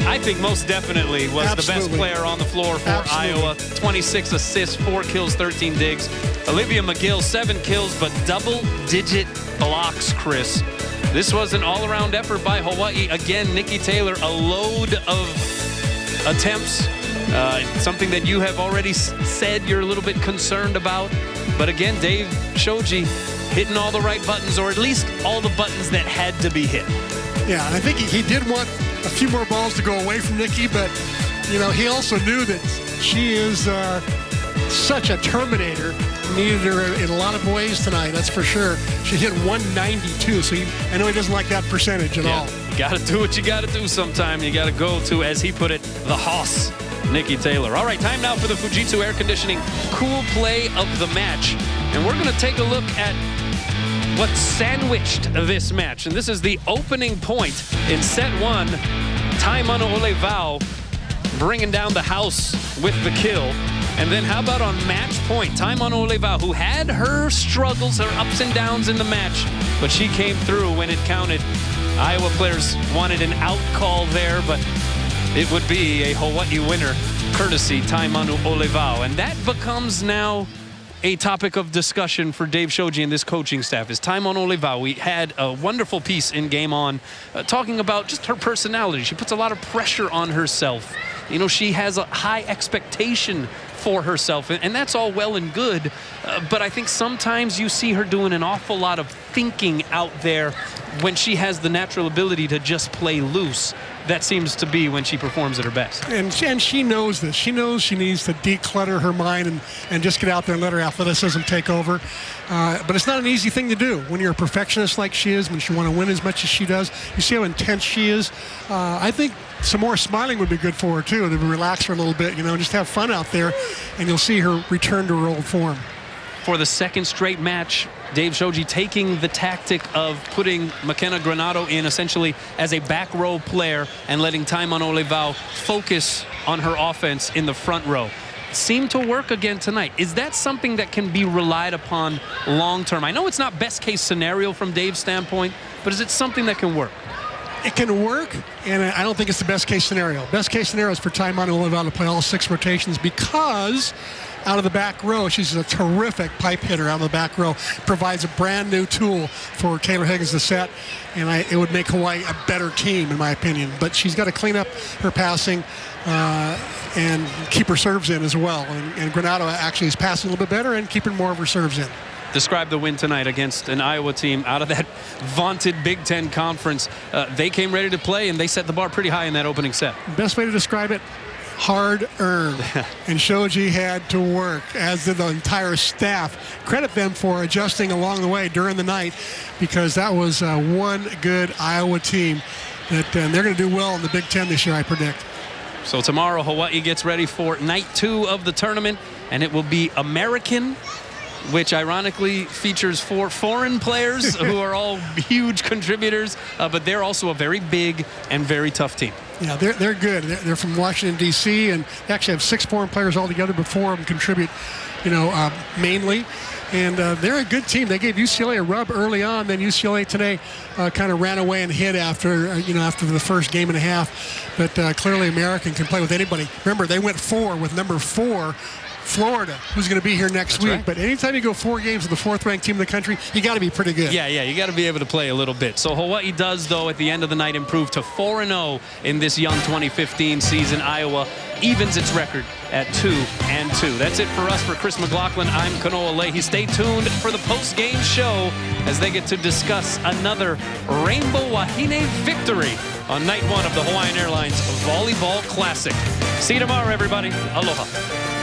I think most definitely was the best player on the floor for Iowa. 26 assists, 4 kills, 13 digs. Olivia McGill, 7 kills, but double-digit blocks, Chris. This was an all-around effort by Hawaii. Again, Nikki Taylor, a load of attempts. Something that you have already said you're a little bit concerned about. But again, Dave Shoji hitting all the right buttons, or at least all the buttons that had to be hit. Yeah, and I think he did want a few more balls to go away from Nikki, but, he also knew that she is such a terminator. Needed her in a lot of ways tonight, that's for sure. She hit 192, so I know he doesn't like that percentage at all. You got to do what you got to do sometime. You got to go to, as he put it, the hoss, Nikki Taylor. All right, time now for the Fujitsu Air Conditioning Cool Play of the Match. And we're going to take a look at what sandwiched this match. And this is the opening point in set 1. Tai Manu'olewau bringing down the house with the kill. And then how about on match point, Tai Manu'olewau, who had her struggles, her ups and downs in the match, but she came through when it counted. Iowa players wanted an out call there, but it would be a Hawaii winner, courtesy Tai Manu'olewau. And that becomes now a topic of discussion for Dave Shoji and this coaching staff. Is Tai Manu'olewau. We had a wonderful piece in Game On talking about just her personality. She puts a lot of pressure on herself. She has a high expectation for herself, and that's all well and good, but I think sometimes you see her doing an awful lot of thinking out there when she has the natural ability to just play loose. That seems to be when she performs at her best. And she knows this. She knows she needs to declutter her mind and just get out there and let her athleticism take over. But it's not an easy thing to do when you're a perfectionist like she is, when she wants to win as much as she does. You see how intense she is. I think some more smiling would be good for her, too, to relax her a little bit, just have fun out there, and you'll see her return to her old form. For the second straight match, Dave Shoji taking the tactic of putting McKenna Granado in essentially as a back row player and letting Tai Manu'olewau focus on her offense in the front row. Seemed to work again tonight. Is that something that can be relied upon long term? I know it's not best case scenario from Dave's standpoint, but is it something that can work? It can work, and I don't think it's the best case scenario. Best case scenario is for Tai Manu'olewau to play all 6 rotations, because out of the back row, she's a terrific pipe hitter out of the back row. Provides a brand new tool for Taylor Higgins to set, and it would make Hawaii a better team, in my opinion. But she's got to clean up her passing and keep her serves in as well. And Granado actually is passing a little bit better and keeping more of her serves in. Describe the win tonight against an Iowa team out of that vaunted Big Ten conference. They came ready to play, and they set the bar pretty high in that opening set. Best way to describe it, hard-earned. And Shoji had to work, as did the entire staff. Credit them for adjusting along the way during the night, because that was one good Iowa team that they're going to do well in the Big Ten this year, I predict. So tomorrow, Hawaii gets ready for night 2 of the tournament, and it will be American which ironically features 4 foreign players who are all huge contributors, but they're also a very big and very tough team. Yeah, they're good. They're from Washington, D.C., and they actually have 6 foreign players altogether, but 4 of them contribute, mainly. And they're a good team. They gave UCLA a rub early on. Then UCLA today kind of ran away and hid after the first game and a half. But clearly American can play with anybody. Remember, they went 4 with number 4, Florida, who's going to be here next week. Right. But anytime you go 4 games with the 4th-ranked team in the country, you got to be pretty good. Yeah, you got to be able to play a little bit. So Hawaii does, though, at the end of the night, improve to 4-0 in this young 2015 season. Iowa evens its record at 2-2. That's it for us. For Chris McLaughlin, I'm Kanoa Leahy. Stay tuned for the post-game show as they get to discuss another Rainbow Wahine victory on night 1 of the Hawaiian Airlines Volleyball Classic. See you tomorrow, everybody. Aloha.